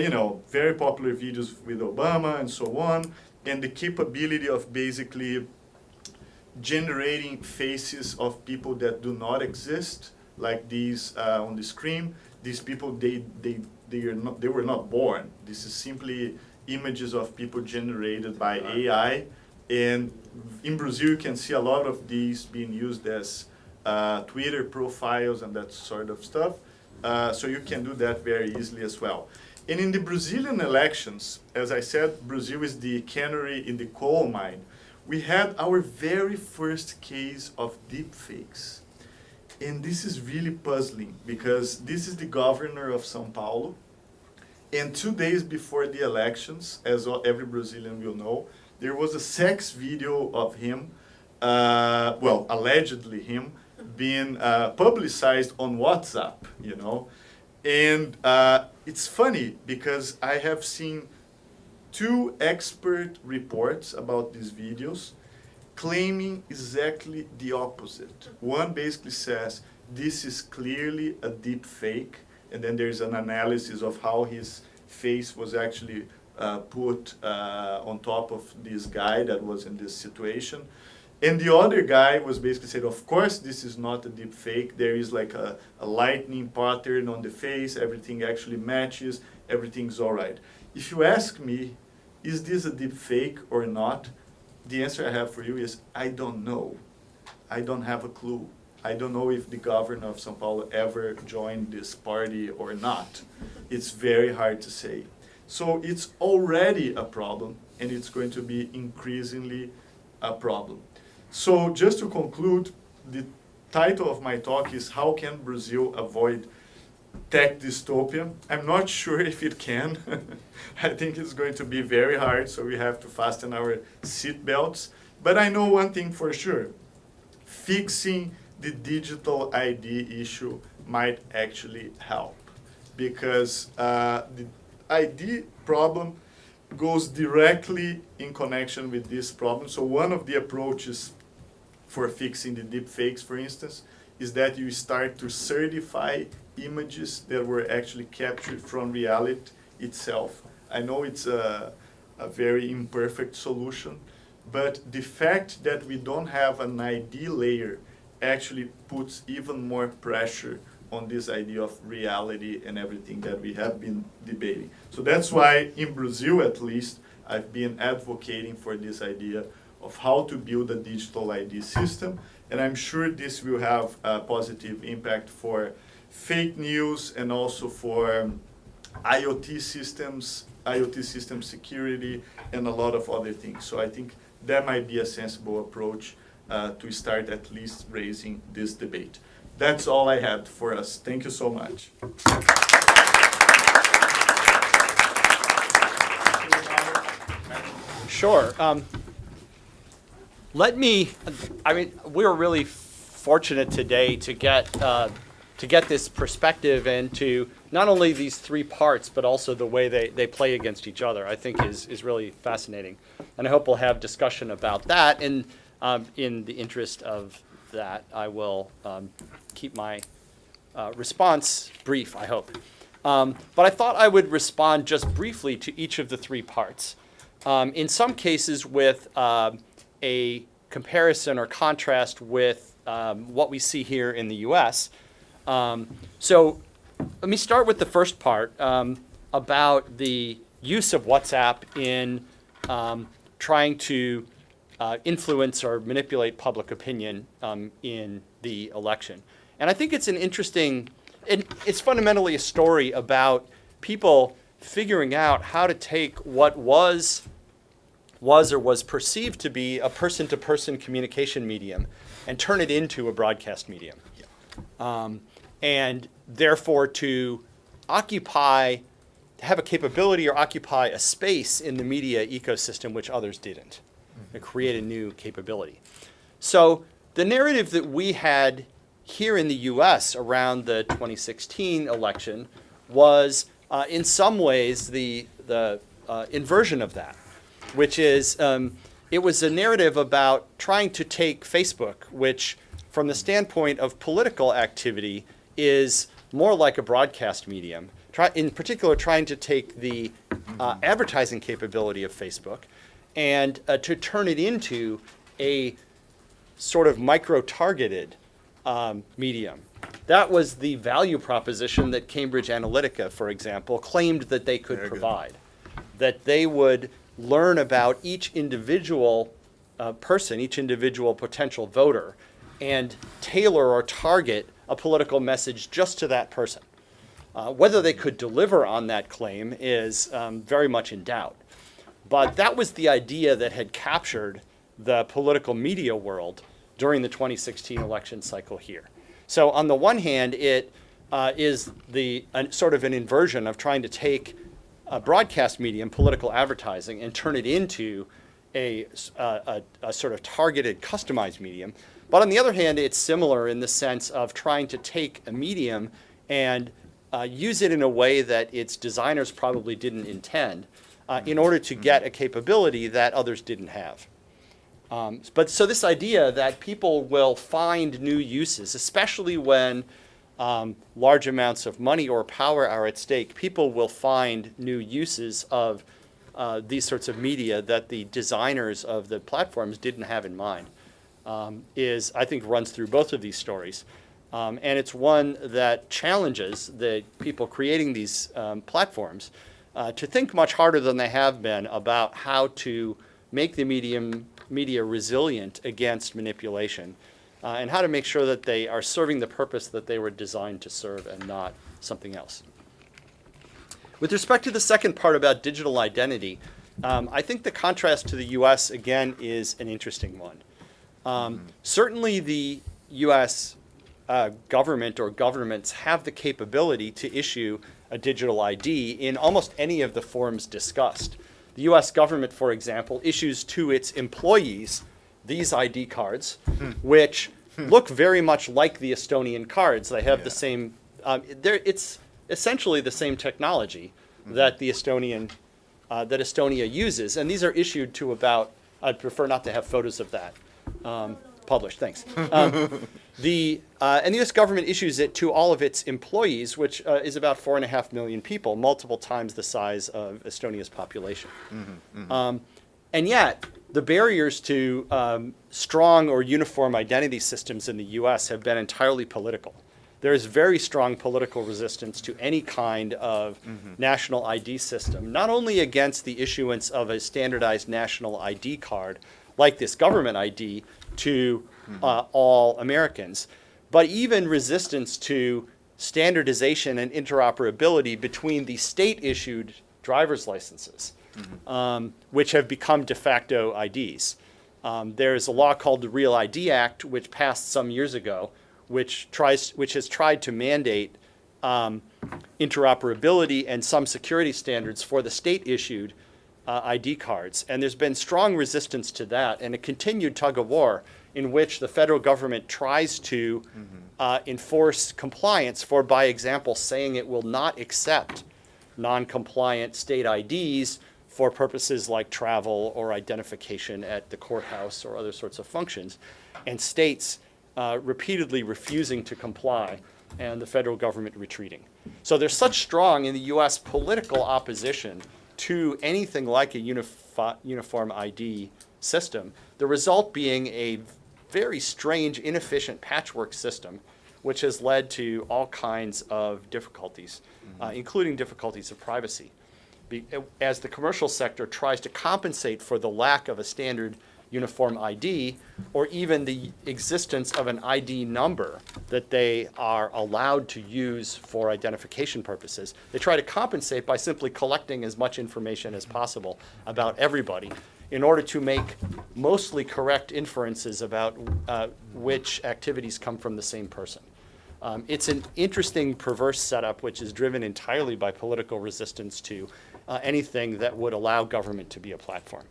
very popular videos with Obama and so on, and the capability of basically generating faces of people that do not exist, like these on the screen. These people, they were not born. This is simply images of people generated by AI. And in Brazil, you can see a lot of these being used as Twitter profiles and that sort of stuff. So you can do that very easily as well. And in the Brazilian elections, as I said, Brazil is the canary in the coal mine. We had our very first case of deepfakes. And this is really puzzling because this is the governor of São Paulo. And 2 days before the elections, as every Brazilian will know, there was a sex video of him, allegedly him, being publicized on WhatsApp, And it's funny because I have seen 2 expert reports about these videos claiming exactly the opposite. One basically says this is clearly a deep fake, and then there's an analysis of how his face was actually put on top of this guy that was in this situation. And the other guy was basically said, of course, this is not a deep fake. There is like a lightning pattern on the face. Everything actually matches. Everything's all right. If you ask me, is this a deep fake or not? The answer I have for you is, I don't know. I don't have a clue. I don't know if the governor of São Paulo ever joined this party or not. It's very hard to say. So it's already a problem, and it's going to be increasingly a problem. So just to conclude, the title of my talk is How Can Brazil Avoid Tech Dystopia? I'm not sure if it can. I think it's going to be very hard, so we have to fasten our seatbelts. But I know one thing for sure. Fixing the digital ID issue might actually help, because the ID problem goes directly in connection with this problem. So one of the approaches for fixing the deepfakes, for instance, is that you start to certify images that were actually captured from reality itself. I know it's a very imperfect solution, but the fact that we don't have an ID layer actually puts even more pressure on this idea of reality and everything that we have been debating. So that's why in Brazil, at least, I've been advocating for this idea of how to build a digital ID system. And I'm sure this will have a positive impact for fake news and also for IoT system security, and a lot of other things. So I think that might be a sensible approach to start at least raising this debate. That's all I had for us. Thank you so much. Sure. We're really fortunate today to get this perspective into not only these 3 parts, but also the way they play against each other, I think is really fascinating. And I hope we'll have discussion about that. And in the interest of that, I will keep my response brief, I hope. But I thought I would respond just briefly to each of the 3 parts. In some cases with a comparison or contrast with what we see here in the US. So let me start with the first part about the use of WhatsApp in trying to influence or manipulate public opinion in the election. And I think it's an interesting, it's fundamentally a story about people figuring out how to take what was perceived to be a person-to-person communication medium and turn it into a broadcast medium. And therefore to occupy have a capability or occupy a space in the media ecosystem which others didn't, and create a new capability. So the narrative that we had here in the US around the 2016 election was in some ways the inversion of that, which is it was a narrative about trying to take Facebook, which from the standpoint of political activity is more like a broadcast medium, in particular trying to take the advertising capability of Facebook and to turn it into a sort of micro-targeted medium. That was the value proposition that Cambridge Analytica, for example, claimed that they could provide. That they would learn about each individual person, each individual potential voter, and tailor or target a political message just to that person. Whether they could deliver on that claim is very much in doubt. But that was the idea that had captured the political media world during the 2016 election cycle here. So on the one hand, it is sort of an inversion of trying to take a broadcast medium, political advertising, and turn it into a sort of targeted, customized medium. But on the other hand, it's similar in the sense of trying to take a medium and use it in a way that its designers probably didn't intend in order to get a capability that others didn't have. So this idea that people will find new uses, especially when large amounts of money or power are at stake, people will find new uses of these sorts of media that the designers of the platforms didn't have in mind, I think, runs through both of these stories. And it's one that challenges the people creating these platforms to think much harder than they have been about how to make the media resilient against manipulation, and how to make sure that they are serving the purpose that they were designed to serve and not something else. With respect to the second part about digital identity, I think the contrast to the US, again, is an interesting one. Certainly the US government or governments have the capability to issue a digital ID in almost any of the forms discussed. The US government, for example, issues to its employees these ID cards, which look very much like the Estonian cards. They have the same, it's essentially the same technology that the Estonian, that Estonia uses. And these are issued to about, I'd prefer not to have photos of that published, thanks. And the US government issues it to all of its employees, which is about 4.5 million people, multiple times the size of Estonia's population. And yet, the barriers to strong or uniform identity systems in the US have been entirely political. There is very strong political resistance to any kind of national ID system, not only against the issuance of a standardized national ID card, like this government ID, to all Americans, but even resistance to standardization and interoperability between the state-issued driver's licenses, which have become de facto IDs. There's a law called the Real ID Act, which passed some years ago, which has tried to mandate interoperability and some security standards for the state-issued ID cards. And there's been strong resistance to that and a continued tug of war in which the federal government tries to enforce compliance for, by example, saying it will not accept non-compliant state IDs for purposes like travel or identification at the courthouse or other sorts of functions, and states repeatedly refusing to comply and the federal government retreating. So there's such strong in the US political opposition to anything like a uniform ID system, the result being a very strange, inefficient patchwork system, which has led to all kinds of difficulties, including difficulties of privacy. As the commercial sector tries to compensate for the lack of a standard uniform ID, or even the existence of an ID number that they are allowed to use for identification purposes, they try to compensate by simply collecting as much information as possible about everybody in order to make mostly correct inferences about which activities come from the same person. It's an interesting, perverse setup, which is driven entirely by political resistance to anything that would allow government to be a platform.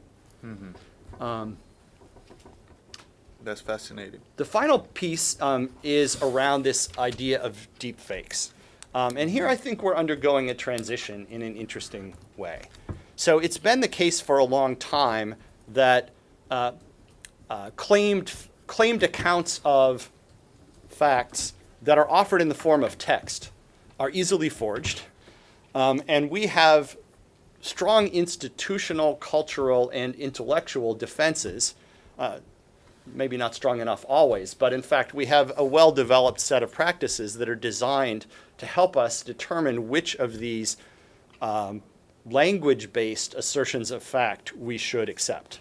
That's fascinating. The final piece is around this idea of deep fakes. And here I think we're undergoing a transition in an interesting way. So it's been the case for a long time that claimed accounts of facts that are offered in the form of text are easily forged. And we have strong institutional, cultural, and intellectual defenses, maybe not strong enough always, but in fact we have a well-developed set of practices that are designed to help us determine which of these language-based assertions of fact we should accept.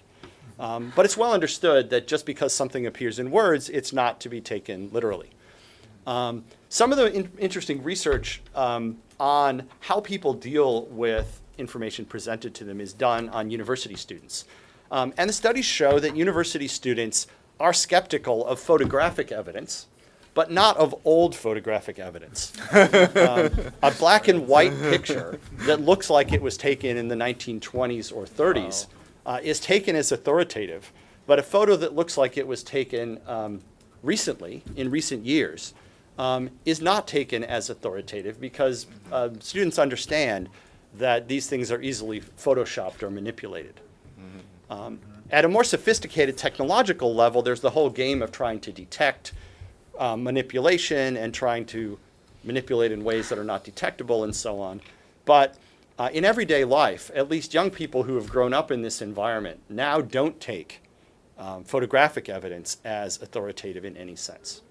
But it's well understood that just because something appears in words, it's not to be taken literally. Some of the interesting research on how people deal with information presented to them is done on university students. And the studies show that university students are skeptical of photographic evidence, but not of old photographic evidence. A black and white picture that looks like it was taken in the 1920s or 30s is taken as authoritative, but a photo that looks like it was taken recently, in recent years, is not taken as authoritative because students understand that these things are easily photoshopped or manipulated. At a more sophisticated technological level, there's the whole game of trying to detect manipulation and trying to manipulate in ways that are not detectable and so on. But in everyday life, at least young people who have grown up in this environment now don't take photographic evidence as authoritative in any sense.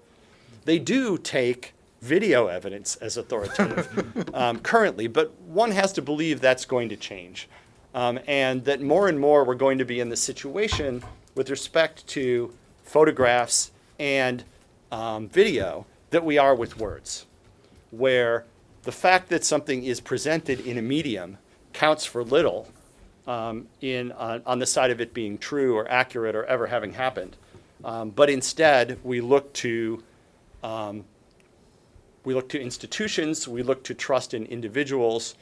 They do take video evidence as authoritative currently, but one has to believe that's going to change. And that more and more we're going to be in the situation with respect to photographs and video that we are with words, where the fact that something is presented in a medium counts for little on the side of it being true or accurate or ever having happened. But instead, we look to institutions, we look to trust in individuals.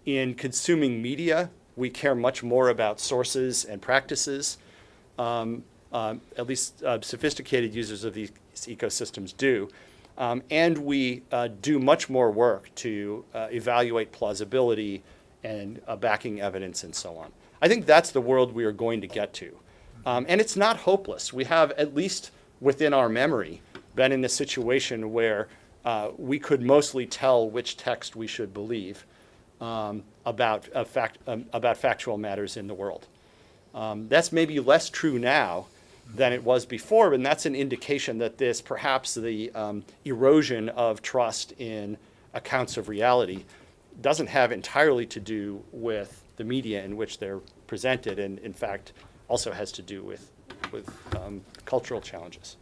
In consuming media, we care much more about sources and practices. At least sophisticated users of these ecosystems do. And we do much more work to evaluate plausibility and backing evidence and so on. I think that's the world we are going to get to. And it's not hopeless. We have, at least within our memory, been in a situation where we could mostly tell which text we should believe about factual matters in the world. That's maybe less true now than it was before, and that's an indication that perhaps the erosion of trust in accounts of reality doesn't have entirely to do with the media in which they're presented, and in fact also has to do with cultural challenges.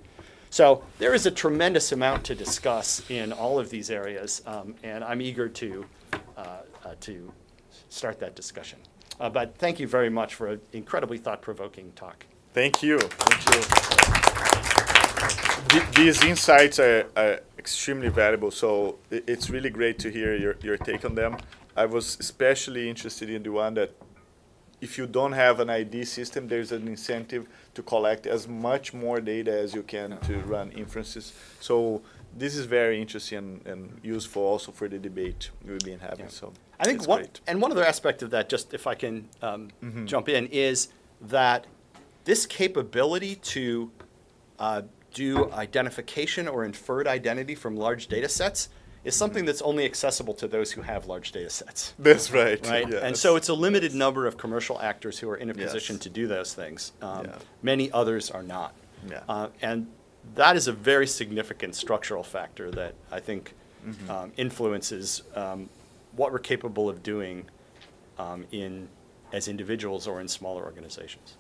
So there is a tremendous amount to discuss in all of these areas, and I'm eager to start that discussion. But thank you very much for an incredibly thought-provoking talk. Thank you. These insights are extremely valuable, so it's really great to hear your take on them. I was especially interested in the one that if you don't have an ID system, there's an incentive to collect as much more data as you can to run inferences. So this is very interesting and useful also for the debate we've been having. Yeah. So I think one other aspect of that, just if I can jump in, is that this capability to do identification or inferred identity from large data sets is something that's only accessible to those who have large data sets. That's right. Yes. And so it's a limited number of commercial actors who are in a position to do those things. Many others are not. And that is a very significant structural factor that I think influences what we're capable of doing as individuals or in smaller organizations.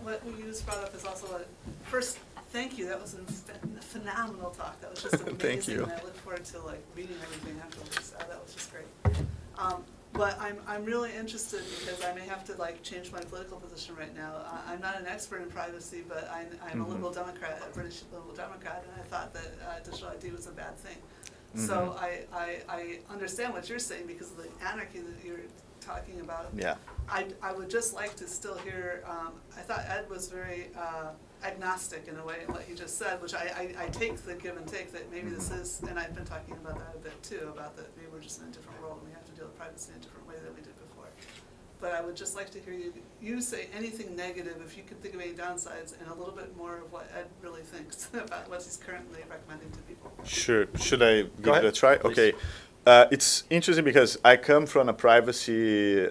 What you just brought up is also first, thank you. That was a phenomenal talk. That was just amazing. Thank you. And I look forward to reading everything afterwards. That was just great. But I'm really interested because I may have to like change my political position right now. I'm not an expert in privacy, but I'm a liberal Democrat, a British liberal Democrat, and I thought that digital ID was a bad thing. So I understand what you're saying because of the anarchy that you're talking about. Yeah. I would just like to still hear, I thought Ed was very agnostic in a way in what he just said, which I take the give and take that maybe this is, and I've been talking about that a bit too, about that maybe we're just in a different world and we have to deal with privacy in a different way than we did before. But I would just like to hear you say anything negative, if you could think of any downsides, and a little bit more of what Ed really thinks about what he's currently recommending to people. Sure. Should I give ahead, it a try? please. Okay. It's interesting because I come from a privacy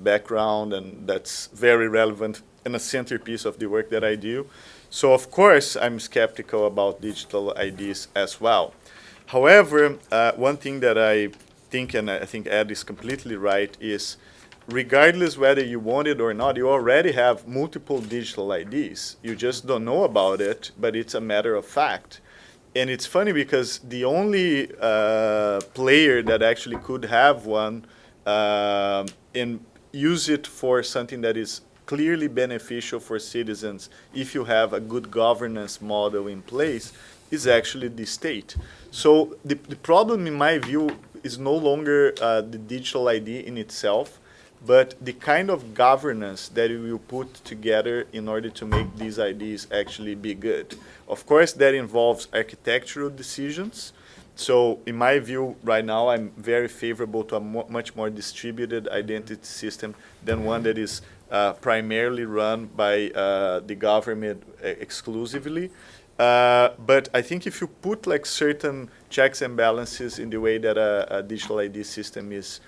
background, and that's very relevant and a centerpiece of the work that I do. So, of course, I'm skeptical about digital IDs as well. However, one thing that I think, and I think Ed is completely right, is regardless whether you want it or not, you already have multiple digital IDs. You just don't know about it, but it's a matter of fact. And it's funny because the only player that actually could have one and use it for something that is clearly beneficial for citizens if you have a good governance model in place is actually the state. So the problem, in my view, is no longer the digital ID in itself, but the kind of governance that we will put together in order to make these IDs actually be good. Of course, that involves architectural decisions. So in my view, right now, I'm very favorable to a much more distributed identity system than one that is primarily run by the government exclusively. But I think if you put like certain checks and balances in the way that a digital ID system is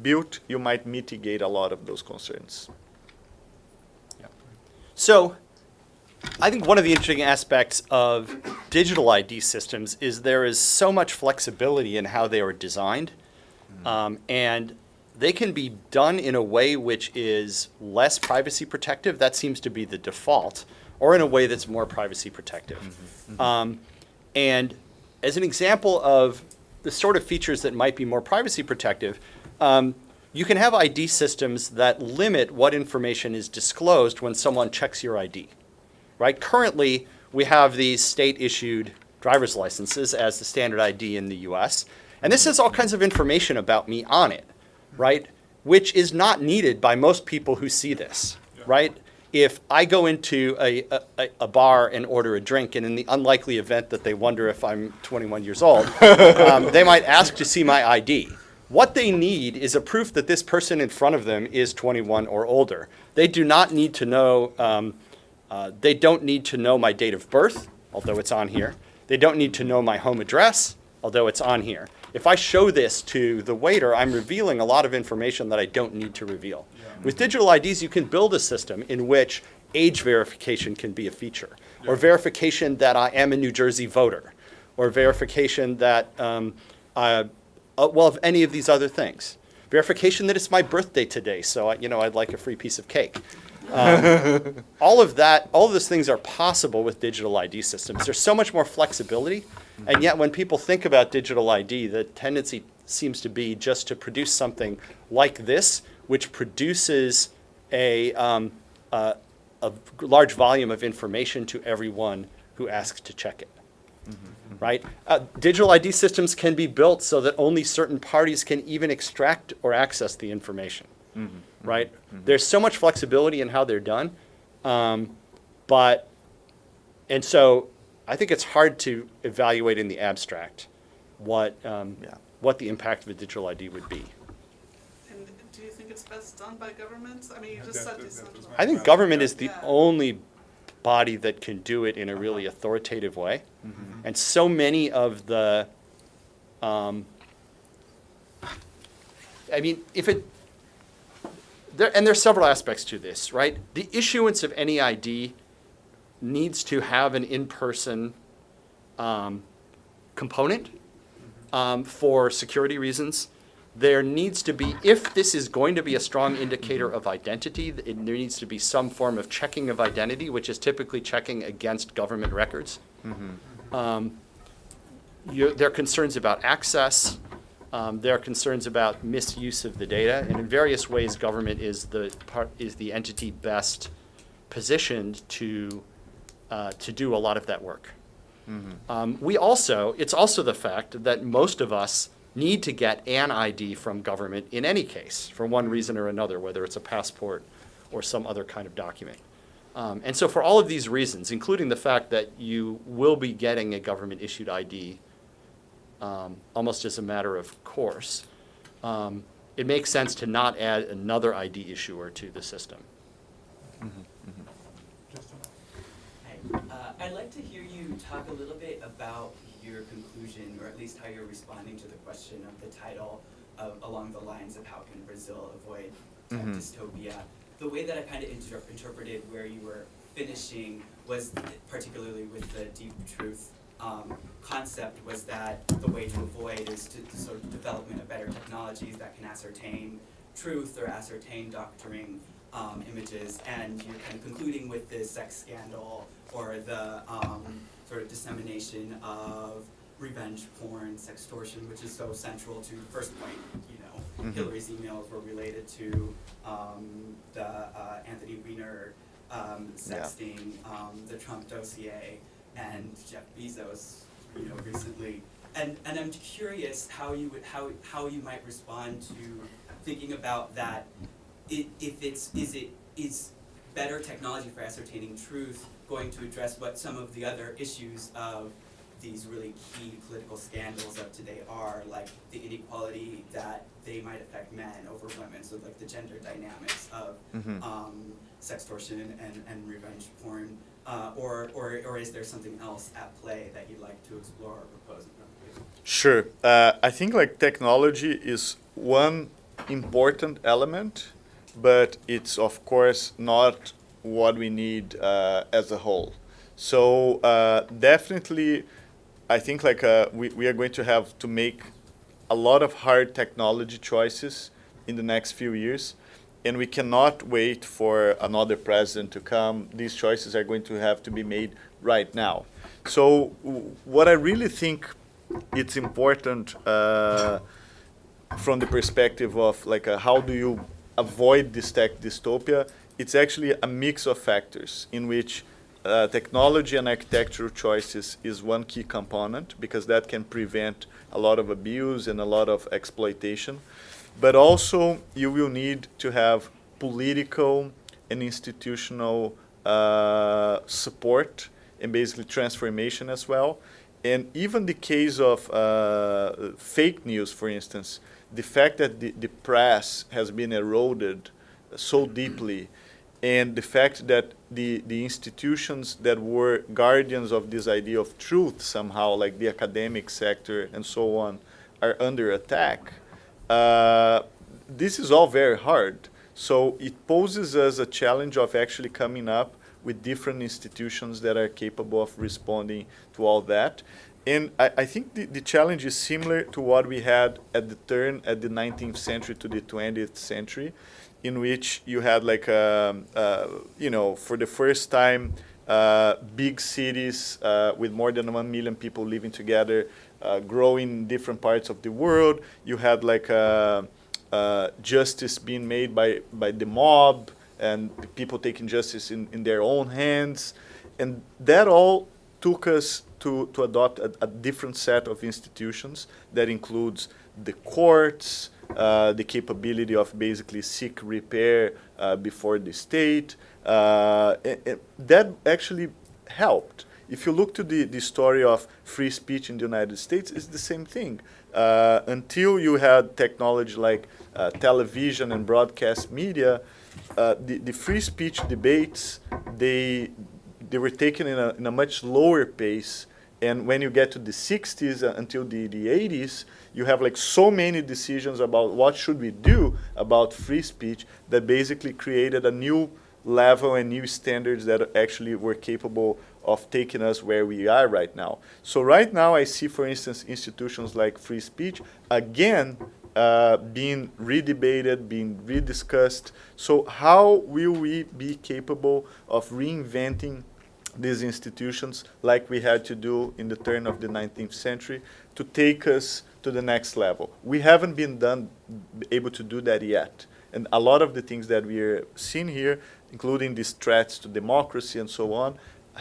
built, you might mitigate a lot of those concerns. So I think one of the interesting aspects of digital ID systems is there is so much flexibility in how they are designed, and they can be done in a way which is less privacy protective. That seems to be the default, or in a way that's more privacy protective. And as an example of the sort of features that might be more privacy protective, you can have ID systems that limit what information is disclosed when someone checks your ID. Right? Currently, we have these state-issued driver's licenses as the standard ID in the US, and this has all kinds of information about me on it, right? Which is not needed by most people who see this, right? If I go into a bar and order a drink, and in the unlikely event that they wonder if I'm 21 years old, they might ask to see my ID. What they need is a proof that this person in front of them is 21 or older. They do not need to know, they don't need to know my date of birth, although it's on here. They don't need to know my home address, although it's on here. If I show this to the waiter, I'm revealing a lot of information that I don't need to reveal. With digital IDs, you can build a system in which age verification can be a feature, or verification that I am a New Jersey voter, or verification that, of any of these other things. Verification that it's my birthday today, so I'd like a free piece of cake. All of those things are possible with digital ID systems. There's so much more flexibility, and yet when people think about digital ID, the tendency seems to be just to produce something like this, which produces a large volume of information to everyone who asks to check it. Right? Digital ID systems can be built so that only certain parties can even extract or access the information. Right? There's so much flexibility in how they're done, and so I think it's hard to evaluate in the abstract what the impact of a digital ID would be. And do you think it's best done by governments? I mean, you just said these things. I think government is the only body that can do it in a really authoritative way. And so many of the, there's several aspects to this, right? The issuance of any ID needs to have an in-person component for security reasons. There needs to be, if this is going to be a strong indicator of identity, there needs to be some form of checking of identity, which is typically checking against government records. There are concerns about access. There are concerns about misuse of the data, and in various ways, government is the entity best positioned to do a lot of that work. It's also the fact that most of us need to get an ID from government in any case, for one reason or another, whether it's a passport or some other kind of document. And so for all of these reasons, including the fact that you will be getting a government-issued ID almost as a matter of course, it makes sense to not add another ID issuer to the system. Hi. I'd like to hear you talk a little bit about your conclusion, or at least how you're responding to the question of the title along the lines of how can Brazil avoid tech dystopia. The way that I kind of interpreted where you were finishing was, particularly with the deep truth concept, was that the way to avoid is to sort of development of better technologies that can ascertain truth or ascertain doctoring images, and you're kind of concluding with the sex scandal or the sort of dissemination of revenge porn, sextortion, which is so central to the first point. You know, Hillary's emails were related to the Anthony Weiner sexting, the Trump dossier, and Jeff Bezos, you know, recently. And I'm curious how you might respond to thinking about that. Is better technology for ascertaining truth going to address what some of the other issues of these really key political scandals of today are, like the inequality that they might affect men over women, so like the gender dynamics of sextortion and revenge porn, or is there something else at play that you'd like to explore or propose? Sure. I think like technology is one important element, but it's of course not what we need as a whole. So definitely, I think like we are going to have to make a lot of hard technology choices in the next few years, and we cannot wait for another president to come. These choices are going to have to be made right now. So what I really think it's important from the perspective of like how do you avoid this tech dystopia, it's actually a mix of factors in which technology and architectural choices is one key component, because that can prevent a lot of abuse and a lot of exploitation. But also you will need to have political and institutional support and basically transformation as well. And even the case of fake news, for instance, the fact that the press has been eroded so deeply, and the fact that the institutions that were guardians of this idea of truth somehow, like the academic sector and so on, are under attack, this is all very hard. So it poses us a challenge of actually coming up with different institutions that are capable of responding to all that. And I think the challenge is similar to what we had at the turn at the 19th century to the 20th century, in which you had like, you know, for the first time, big cities with more than 1 million people living together, growing in different parts of the world. You had like justice being made by the mob, and people taking justice in their own hands. And that all took us to adopt a different set of institutions that includes the courts, the capability of basically seek repair before the state. That actually helped. If you look to the story of free speech in the United States, it's the same thing. Until you had technology like television and broadcast media, the free speech debates, they were taken in a much lower pace. And when you get to the 60s until the 80s, you have like so many decisions about what should we do about free speech that basically created a new level and new standards that actually were capable of taking us where we are right now. So right now I see, for instance, institutions like free speech, again, being redebated, being rediscussed. So how will we be capable of reinventing these institutions like we had to do in the turn of the 19th century to take us to the next level. We haven't been able to do that yet. And a lot of the things that we're seeing here, including these threats to democracy and so on,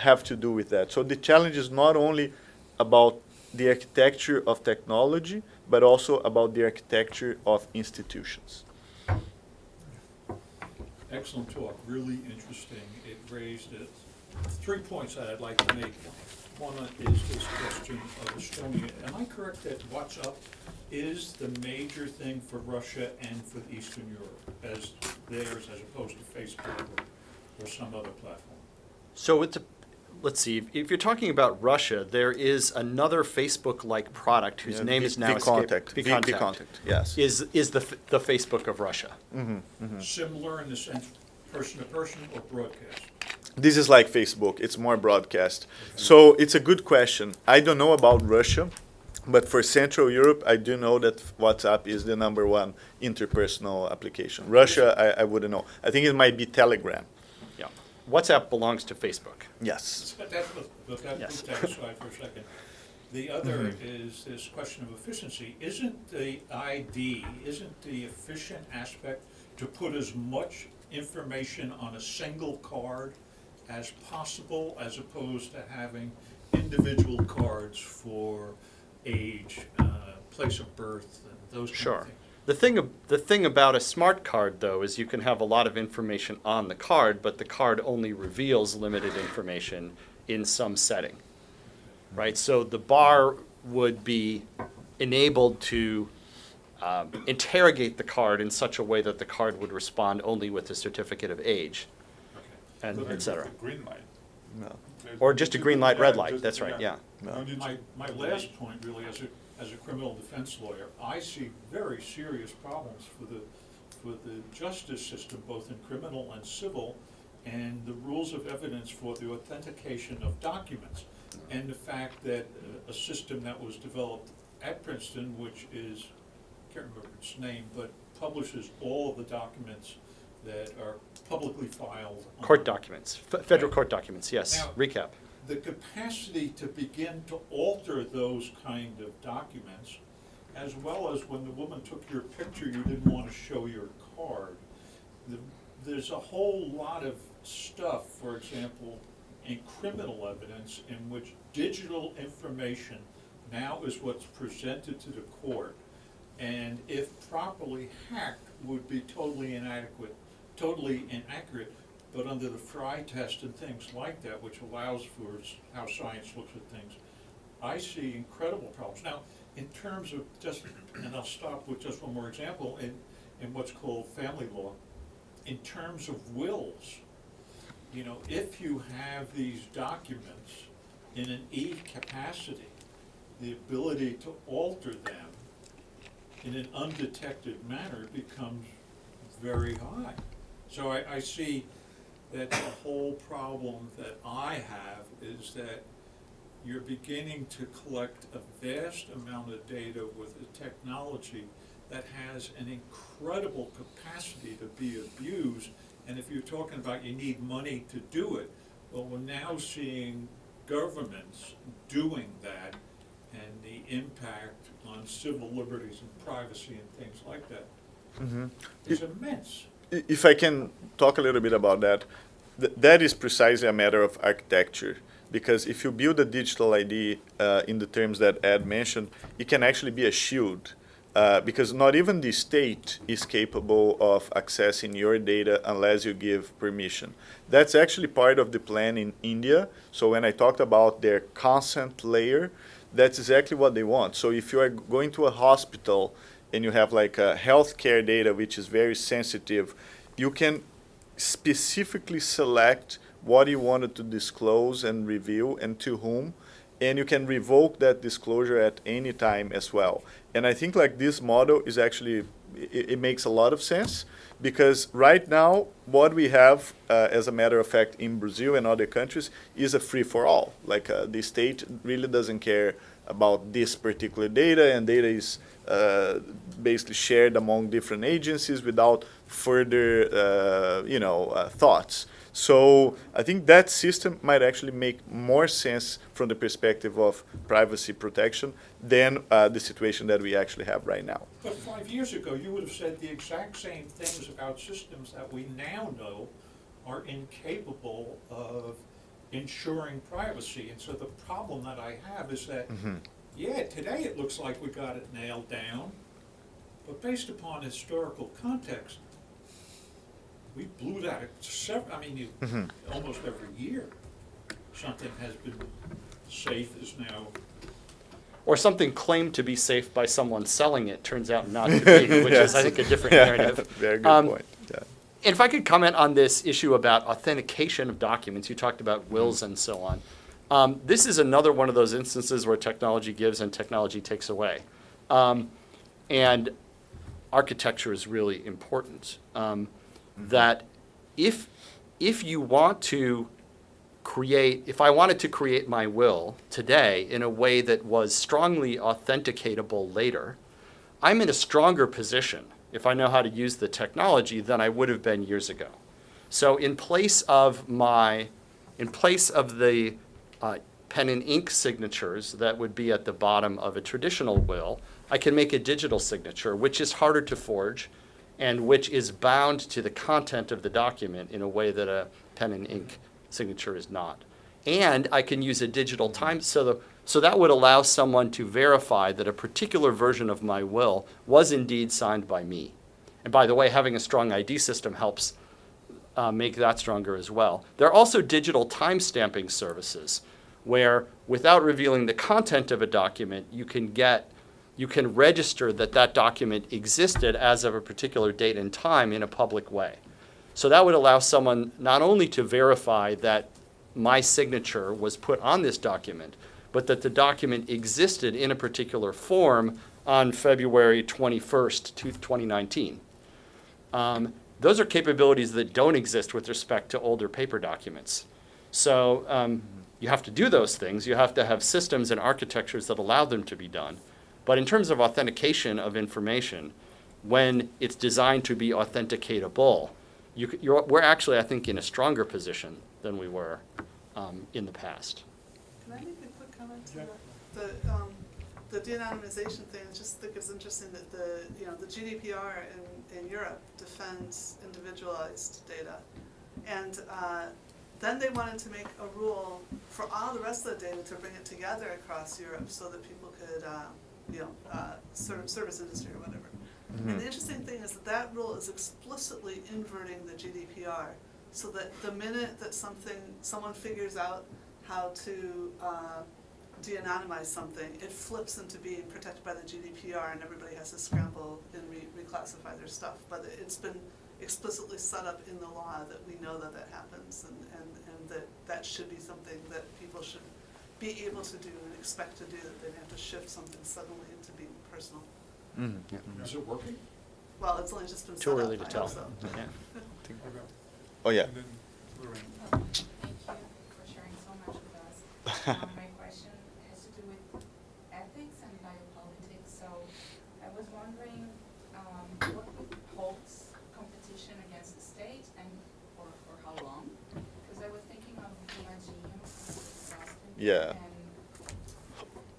have to do with that. So the challenge is not only about the architecture of technology, but also about the architecture of institutions. Excellent talk, really interesting. It raised 3 points that I'd like to make. One is this question of Estonia. Am I correct that WhatsApp is the major thing for Russia and for Eastern Europe as theirs, as opposed to Facebook or some other platform? So let's see, if you're talking about Russia, there is another Facebook-like product whose name is now VKontakte. escaped. VKontakte, yes. Is the Facebook of Russia. Similar in the sense person-to-person or broadcast? This is like Facebook, it's more broadcast. So it's a good question. I don't know about Russia, but for Central Europe, I do know that WhatsApp is the #1 interpersonal application. Russia, I wouldn't know. I think it might be Telegram. Yeah. WhatsApp belongs to Facebook. Yes. But that put that aside for a second. The other is this question of efficiency. Isn't the efficient aspect to put as much information on a single card as possible, as opposed to having individual cards for age, place of birth, and those kind of things? The thing about a smart card, though, is you can have a lot of information on the card, but the card only reveals limited information in some setting, right? So the bar would be enabled to interrogate the card in such a way that the card would respond only with a certificate of age, and But et cetera. a green light. No. Or just a green light, red light, just- that's right, yeah. No. My last point, really, as a criminal defense lawyer, I see very serious problems for the justice system, both in criminal and civil, and the rules of evidence for the authentication of documents, and the fact that a system that was developed at Princeton, which is, I can't remember its name, but publishes all of the documents that are publicly filed. Court documents, federal court documents, yes. Now- Recap. The capacity to begin to alter those kind of documents, as well as when the woman took your picture, you didn't want to show your card. There's a whole lot of stuff, for example, in criminal evidence, in which digital information now is what's presented to the court, and if properly hacked, would be totally inadequate, totally inaccurate, but under the Fry test and things like that, which allows for how science looks at things, I see incredible problems. Now, in terms of and I'll stop with just one more example, in what's called family law, in terms of wills, if you have these documents in an capacity, the ability to alter them in an undetected manner becomes very high. So I see that the whole problem that I have is that you're beginning to collect a vast amount of data with a technology that has an incredible capacity to be abused. And if you're talking about you need money to do it, well, we're now seeing governments doing that, and the impact on civil liberties and privacy and things like that is immense. If I can talk a little bit about that, that is precisely a matter of architecture. Because if you build a digital ID in the terms that Ed mentioned, it can actually be a shield. Because not even the state is capable of accessing your data unless you give permission. That's actually part of the plan in India. So when I talked about their consent layer, that's exactly what they want. So if you are going to a hospital and you have like a healthcare data which is very sensitive, you can specifically select what you wanted to disclose and reveal and to whom, and you can revoke that disclosure at any time as well. And I think like this model is actually, it makes a lot of sense, because right now what we have, as a matter of fact, in Brazil and other countries is a free-for-all. Like the state really doesn't care about this particular data, and data is basically shared among different agencies without further thoughts. So I think that system might actually make more sense from the perspective of privacy protection than the situation that we actually have right now. But 5 years ago, you would have said the exact same things about systems that we now know are incapable of ensuring privacy. And so the problem that I have is that, yeah, today it looks like we got it nailed down, but based upon historical context, we blew that almost every year. Something has been safe is now. Or something claimed to be safe by someone selling it turns out not to be, which is, I think, a different narrative. Very good point. Yeah. And if I could comment on this issue about authentication of documents, you talked about wills and so on. This is another one of those instances where technology gives and technology takes away. And architecture is really important. That if you want to create, if I wanted to create my will today in a way that was strongly authenticatable later, I'm in a stronger position if I know how to use the technology than I would have been years ago. So in place of the pen and ink signatures that would be at the bottom of a traditional will, I can make a digital signature, which is harder to forge and which is bound to the content of the document in a way that a pen and ink signature is not. And I can use a digital time, so that would allow someone to verify that a particular version of my will was indeed signed by me. And by the way, having a strong ID system helps make that stronger as well. There are also digital timestamping services where, without revealing the content of a document, you can register that document existed as of a particular date and time in a public way. So that would allow someone not only to verify that my signature was put on this document, but that the document existed in a particular form on February 21st, 2019. Those are capabilities that don't exist with respect to older paper documents. So you have to do those things. You have to have systems and architectures that allow them to be done. But in terms of authentication of information, when it's designed to be authenticatable, we're actually, I think, in a stronger position than we were in the past. Can I make a quick comment to the de-anonymization thing? I just think it's interesting that the GDPR in Europe defends individualized data, and then they wanted to make a rule for all the rest of the data to bring it together across Europe so that people could, service industry or whatever. And the interesting thing is that rule is explicitly inverting the GDPR, so that the minute that someone figures out how to de-anonymize something, it flips into being protected by the GDPR, and everybody has to scramble and reclassify their stuff. But it's been explicitly set up in the law that we know that happens, and that should be something that people should be able to do and expect to do, that they don't have to shift something suddenly into being personal. Is it working? Well, it's only just been set Too up. early to I tell. hope so. Yeah. Oh, yeah. And then Lorraine. Thank you for sharing so much with us. My question has to do with ethics and biopolitics. So I was wondering what holds competition against the state and for how long? Because I was thinking of the Boston. Yeah. And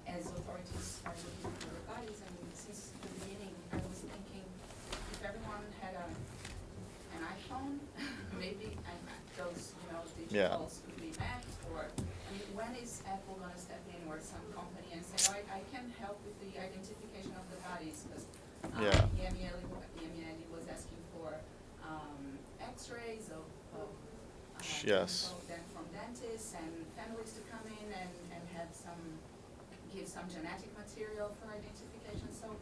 as authorities are looking for their bodies, and since the beginning I was thinking if everyone had an iPhone, maybe those digitals could be mapped, or when is Apple going to step in, or some company, and say, oh, I can help with the identification of the bodies, because Yemi was asking for X-rays of Yes. then from dentists and families to come in and give some genetic material for identification. So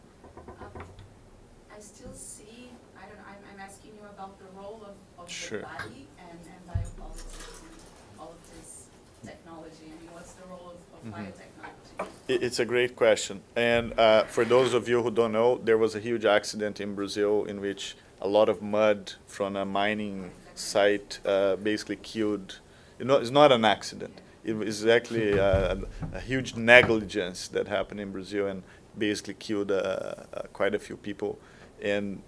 I still see, I don't know, I'm asking you about the role of Sure. the body and biopolitics and all of this technology. I mean, what's the role of biotechnology? It's a great question. And for those of you who don't know, there was a huge accident in Brazil in which a lot of mud from a mining site basically killed. It's not an accident. It was actually a huge negligence that happened in Brazil and basically killed quite a few people. And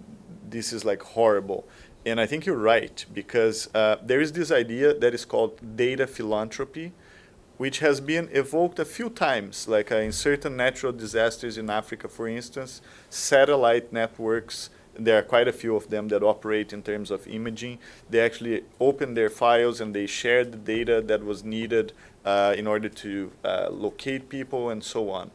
this is like horrible. And I think you're right, because there is this idea that is called data philanthropy, which has been evoked a few times, like in certain natural disasters in Africa, for instance, satellite networks. There are quite a few of them that operate in terms of imaging. They actually open their files and they share the data that was needed in order to locate people and so on.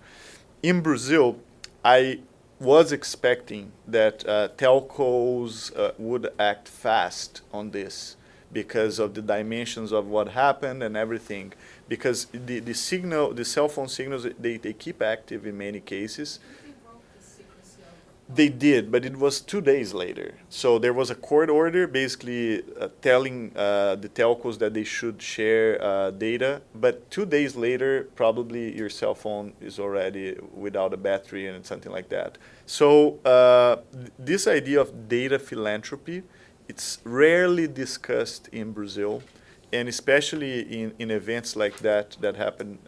In Brazil, I was expecting that telcos would act fast on this because of the dimensions of what happened and everything. Because the cell phone signals, they keep active in many cases. They broke the secrecy of. They did, but it was 2 days later. So there was a court order basically telling the telcos that they should share data. But 2 days later, probably your cell phone is already without a battery and something like that. So this idea of data philanthropy, it's rarely discussed in Brazil. And especially in events like that happen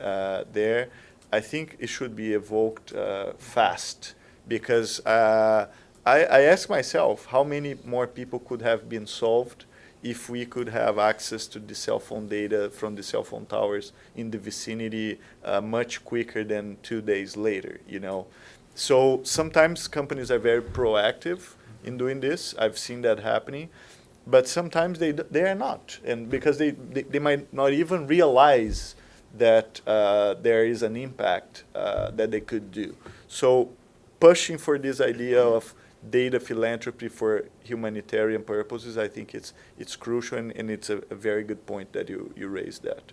there, I think it should be evoked fast. Because I ask myself how many more people could have been solved if we could have access to the cell phone data from the cell phone towers in the vicinity much quicker than 2 days later, you know. So sometimes companies are very proactive in doing this. I've seen that happening. But sometimes they are not, and because they might not even realize that there is an impact that they could do. So pushing for this idea of data philanthropy for humanitarian purposes, I think it's crucial, and it's a very good point that you raised that.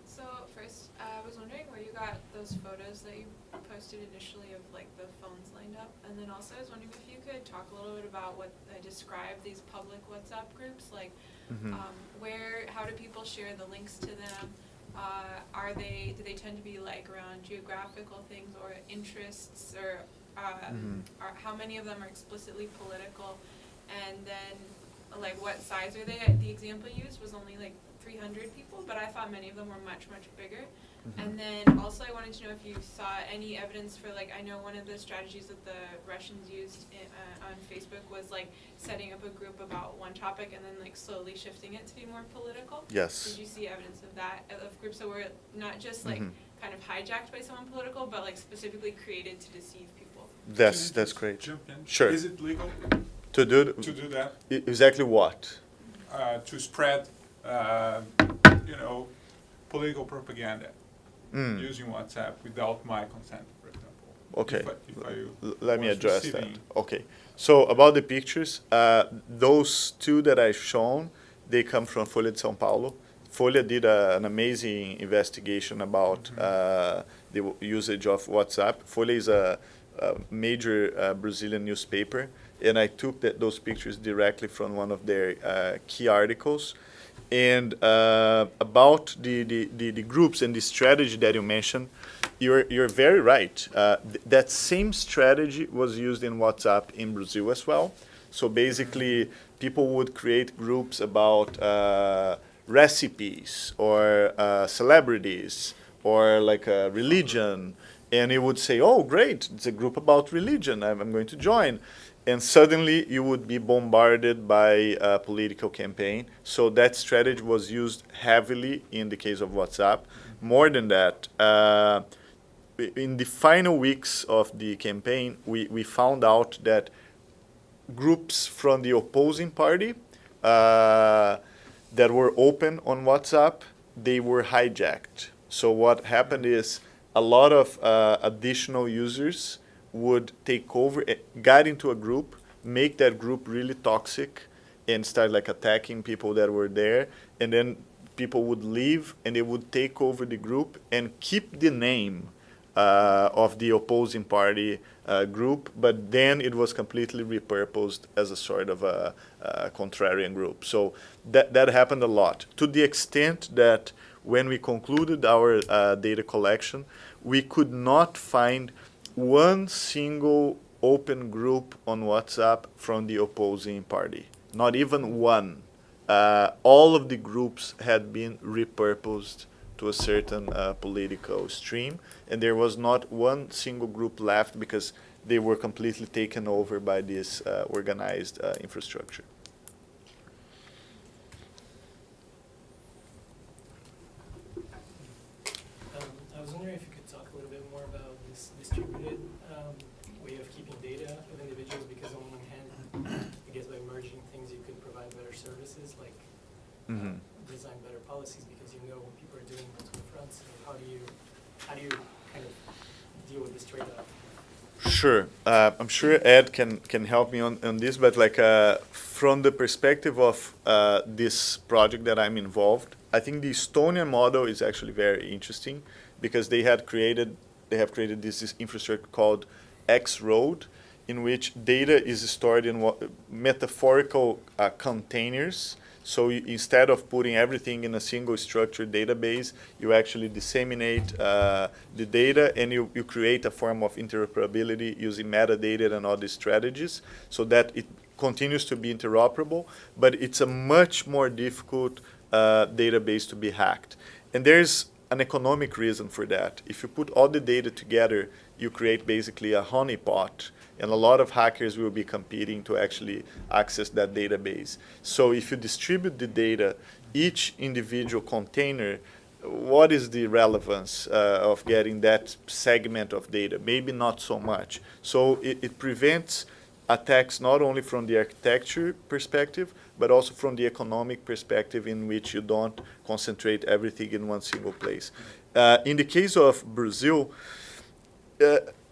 So first, I was wondering where you got those photos that you posted initially of like the phones lined up, and then also I was wondering if you could talk a little bit about what I described these public WhatsApp groups, like how do people share the links to them? Do they tend to be like around geographical things or interests, or how many of them are explicitly political? And then like what size are they? The example used was only like 300 people, but I thought many of them were much, much bigger. And then also I wanted to know if you saw any evidence for, like, I know one of the strategies that the Russians used on Facebook was like setting up a group about one topic and then like slowly shifting it to be more political. Yes. Did you see evidence of that, of groups that were not just like kind of hijacked by someone political, but like specifically created to deceive people? That's great. Jump in? Sure. Is it legal To do to do that? exactly what? To spread, political propaganda using WhatsApp without my consent, for example. Okay. Let me was address that. receiving- Okay. So about the pictures, those two that I've shown, they come from Folha de São Paulo. Folha did an amazing investigation about the usage of WhatsApp. Folha is a major Brazilian newspaper, and I took those pictures directly from one of their key articles. And about the groups and the strategy that you mentioned, you're very right. That same strategy was used in WhatsApp in Brazil as well. So basically, people would create groups about recipes or celebrities or like a religion, and it would say, "Oh, great! It's a group about religion. I'm going to join." And suddenly you would be bombarded by a political campaign. So that strategy was used heavily in the case of WhatsApp. More than that, in the final weeks of the campaign, we found out that groups from the opposing party that were open on WhatsApp, they were hijacked. So what happened is a lot of additional users would take over, got into a group, make that group really toxic, and start like attacking people that were there. And then people would leave, and they would take over the group and keep the name of the opposing party group, but then it was completely repurposed as a sort of a contrarian group. So that happened a lot, to the extent that when we concluded our data collection, we could not find one single open group on WhatsApp from the opposing party. Not even one. All of the groups had been repurposed to a certain political stream, and there was not one single group left because they were completely taken over by this organized infrastructure. I was wondering if you could talk a little bit more about this distributed way of keeping data of individuals, because on one hand, I guess by merging things you could provide better services, like design better policies, because you know what people are doing on multiple fronts. So how do you kind of deal with this trade-off? Sure. I'm sure Ed can help me on this, but like from the perspective of this project that I'm involved, I think the Estonian model is actually very interesting, because they have created this infrastructure called X-Road, in which data is stored in metaphorical containers. So instead of putting everything in a single structured database, you actually disseminate the data, and you create a form of interoperability using metadata and all these strategies, so that it continues to be interoperable, but it's a much more difficult database to be hacked. And there's an economic reason for that. If you put all the data together, you create basically a honeypot, and a lot of hackers will be competing to actually access that database. So if you distribute the data, each individual container, what is the relevance of getting that segment of data? Maybe not so much. So it prevents attacks not only from the architecture perspective, but also from the economic perspective, in which you don't concentrate everything in one single place. In the case of Brazil,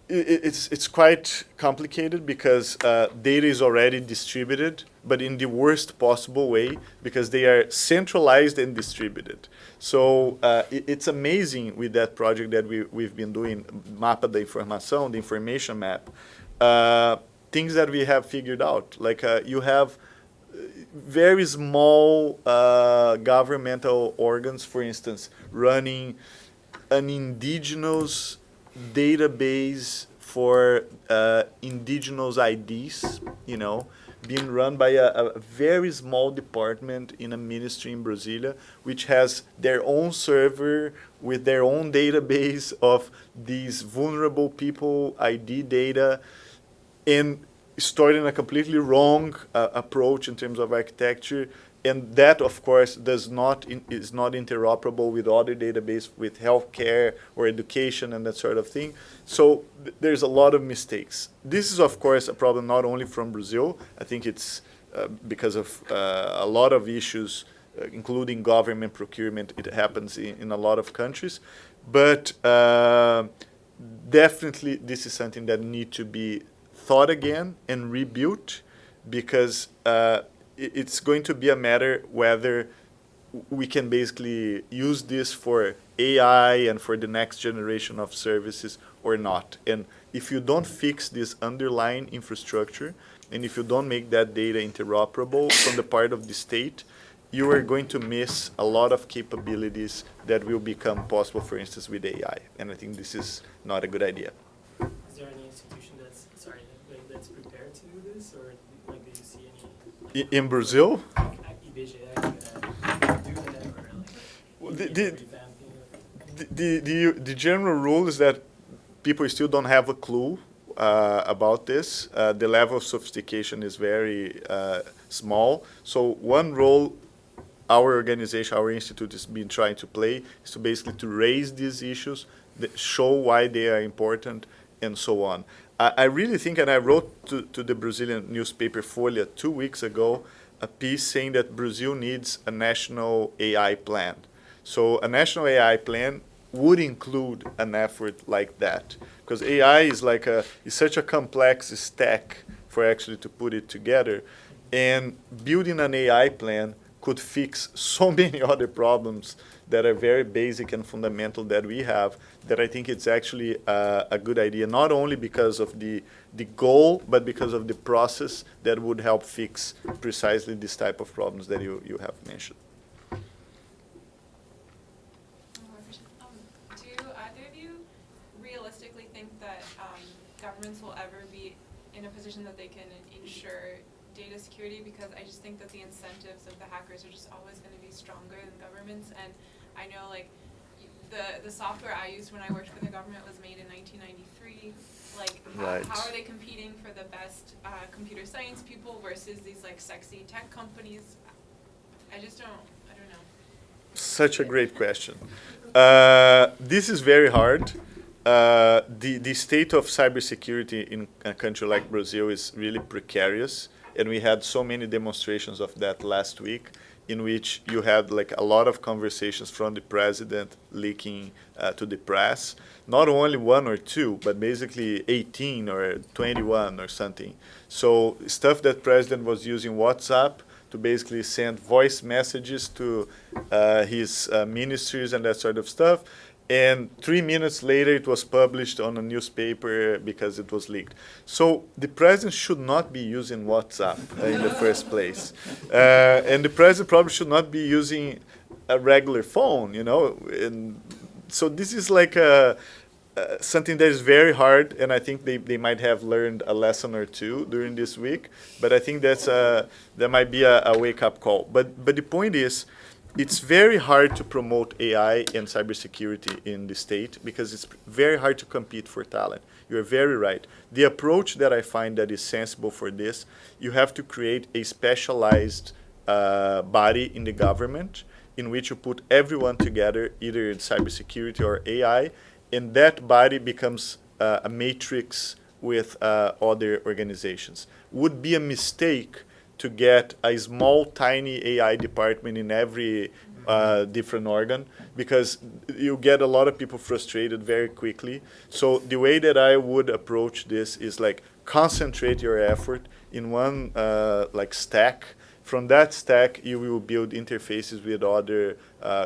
it's quite complicated, because data is already distributed, but in the worst possible way, because they are centralized and distributed. So it's amazing with that project that we've been doing, Mapa da Informação, the information map, things that we have figured out. Like you have very small governmental organs, for instance, running an indigenous database for indigenous IDs, being run by a very small department in a ministry in Brasilia, which has their own server with their own database of these vulnerable people ID data, and stored in a completely wrong approach in terms of architecture. And that, of course, is not interoperable with other databases, with healthcare or education and that sort of thing. So there's a lot of mistakes. This is, of course, a problem not only from Brazil. I think it's because of a lot of issues, including government procurement. It happens in a lot of countries. But definitely this is something that needs to be thought again and rebuilt, because it's going to be a matter whether we can basically use this for AI and for the next generation of services or not. And if you don't fix this underlying infrastructure, and if you don't make that data interoperable from the part of the state, you are going to miss a lot of capabilities that will become possible, for instance, with AI. And I think this is not a good idea. Is there any institution that's prepared to do this, or like do you see any? In Brazil? The general rule is that people still don't have a clue about this. The level of sophistication is very small. So one role our organization, our institute has been trying to play is to basically to raise these issues, show why they are important, and so on. I really think, and I wrote to the Brazilian newspaper Folha 2 weeks ago, a piece saying that Brazil needs a national AI plan. So a national AI plan would include an effort like that, because AI is such a complex stack for actually to put it together, and building an AI plan could fix so many other problems that are very basic and fundamental that we have, that I think it's actually a good idea, not only because of the goal, but because of the process that would help fix precisely this type of problems that you have mentioned. Do either of you realistically think that governments will ever be in a position that they can ensure data security? Because I just think that the incentives of the hackers are just always going to be stronger than governments. And I know the software I used when I worked for the government was made in 1993. Like, Right. how are they competing for the best computer science people versus these like sexy tech companies? I don't know. Such a great question. This is very hard. The state of cybersecurity in a country like Brazil is really precarious, and we had so many demonstrations of that last week, in which you had like a lot of conversations from the president leaking to the press. Not only one or two, but basically 18 or 21 or something. So stuff that president was using WhatsApp to basically send voice messages to his ministries and that sort of stuff. And 3 minutes later, it was published on a newspaper because it was leaked. So the president should not be using WhatsApp in the first place. And the president probably should not be using a regular phone, you know. And so this is like something that is very hard, and I think they might have learned a lesson or two during this week. But I think that might be a wake-up call. But the point is, it's very hard to promote AI and cybersecurity in the state because it's very hard to compete for talent. You're very right. The approach that I find that is sensible for this, you have to create a specialized body in the government in which you put everyone together, either in cybersecurity or AI, and that body becomes a matrix with other organizations. Would be a mistake to get a small, tiny AI department in every different organ, because you get a lot of people frustrated very quickly. So the way that I would approach this is like concentrate your effort in one like stack. From that stack, you will build interfaces with other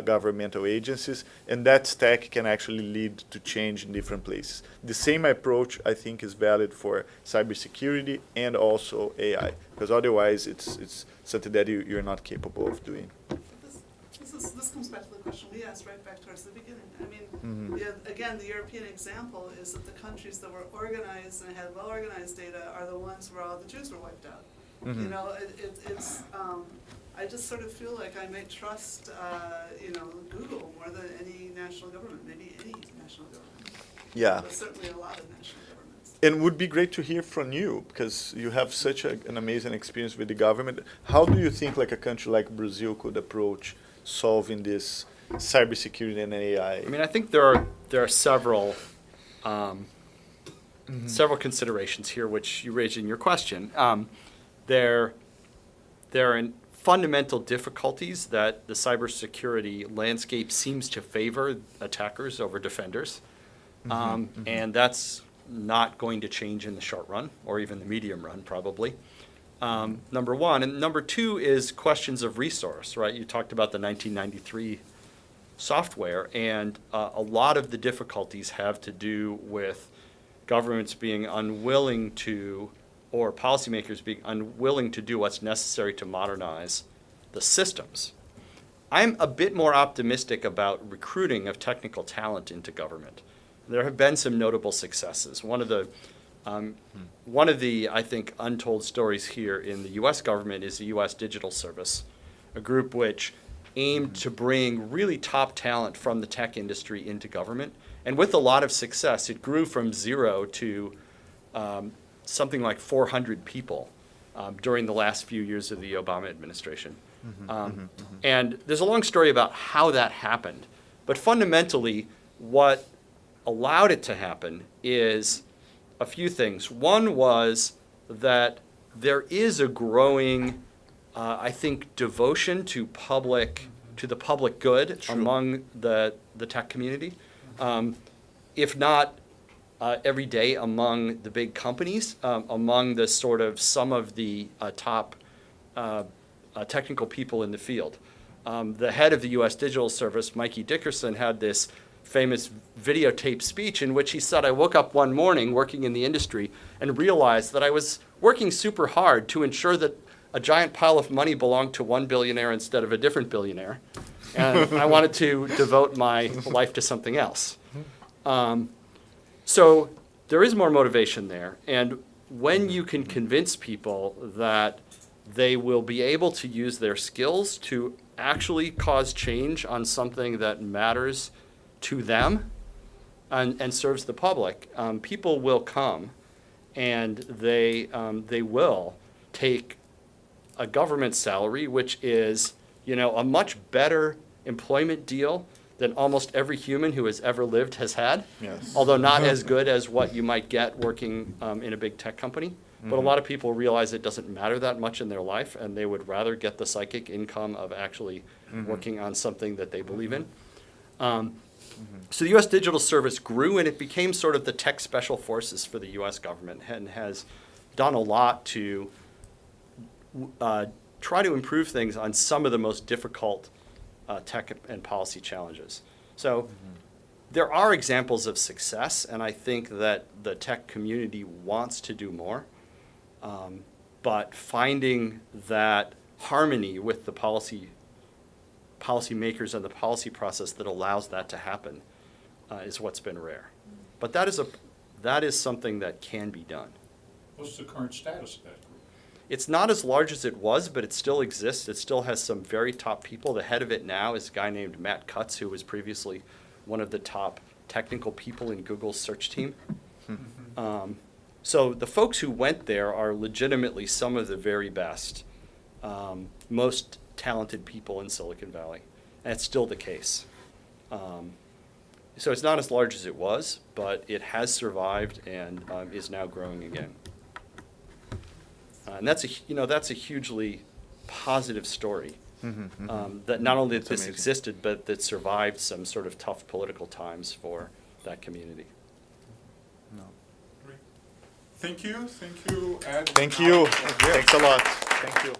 governmental agencies, and that stack can actually lead to change in different places. The same approach, I think, is valid for cybersecurity and also AI, because otherwise it's something that you're not capable of doing. This comes back to the question we asked right back towards the beginning. I mean, again, the European example is that the countries that were organized and had well-organized data are the ones where all the Jews were wiped out. You know, it's. I just sort of feel like I may trust, you know, Google more than any national government, maybe any national government. Yeah. But certainly a lot of national governments. And would be great to hear from you, because you have such an amazing experience with the government. How do you think like a country like Brazil could approach solving this cybersecurity and AI? I mean, I think there are several several considerations here, which you raised in your question. There are fundamental difficulties that the cybersecurity landscape seems to favor attackers over defenders. And that's not going to change in the short run, or even the medium run, probably. Number one. And number two is questions of resource, right? You talked about the 1993 software, and a lot of the difficulties have to do with governments being unwilling to, or policymakers being unwilling to do what's necessary to modernize the systems. I'm a bit more optimistic about recruiting of technical talent into government. There have been some notable successes. One of the, I think, untold stories here in the U.S. government is the U.S. Digital Service, a group which aimed to bring really top talent from the tech industry into government. And with a lot of success, it grew from 0 to something like 400 people during the last few years of the Obama administration. And there's a long story about how that happened. But fundamentally, what allowed it to happen is a few things. One was that there is a growing, I think, devotion to the public good among the tech community. If not every day among the big companies, among the sort of some of the top technical people in the field. The head of the U.S. Digital Service, Mikey Dickerson, had this famous videotape speech in which he said, I woke up one morning working in the industry and realized that I was working super hard to ensure that a giant pile of money belonged to one billionaire instead of a different billionaire. And I wanted to devote my life to something else. So there is more motivation there. And when you can convince people that they will be able to use their skills to actually cause change on something that matters to them and serves the public, people will come and they will take a government salary, which is, you know, a much better employment deal than almost every human who has ever lived has had. Yes. Although not as good as what you might get working in a big tech company. But a lot of people realize it doesn't matter that much in their life, and they would rather get the psychic income of actually working on something that they believe in. So the U.S. Digital Service grew, and it became sort of the tech special forces for the U.S. government, and has done a lot to try to improve things on some of the most difficult tech and policy challenges. So there are examples of success, and I think that the tech community wants to do more. But finding that harmony with the policymakers and the policy process that allows that to happen is what's been rare. But that is something that can be done. What's the current status of that group? It's not as large as it was, but it still exists. It still has some very top people. The head of it now is a guy named Matt Cutts, who was previously one of the top technical people in Google's search team. So the folks who went there are legitimately some of the very best, most talented people in Silicon Valley. And it's still the case. So it's not as large as it was, but it has survived and is now growing again. And that's a hugely positive story. That not only that this existed, but that survived some sort of tough political times for that community. Thank you, Ed. Thank you. Thanks a lot. Thank you.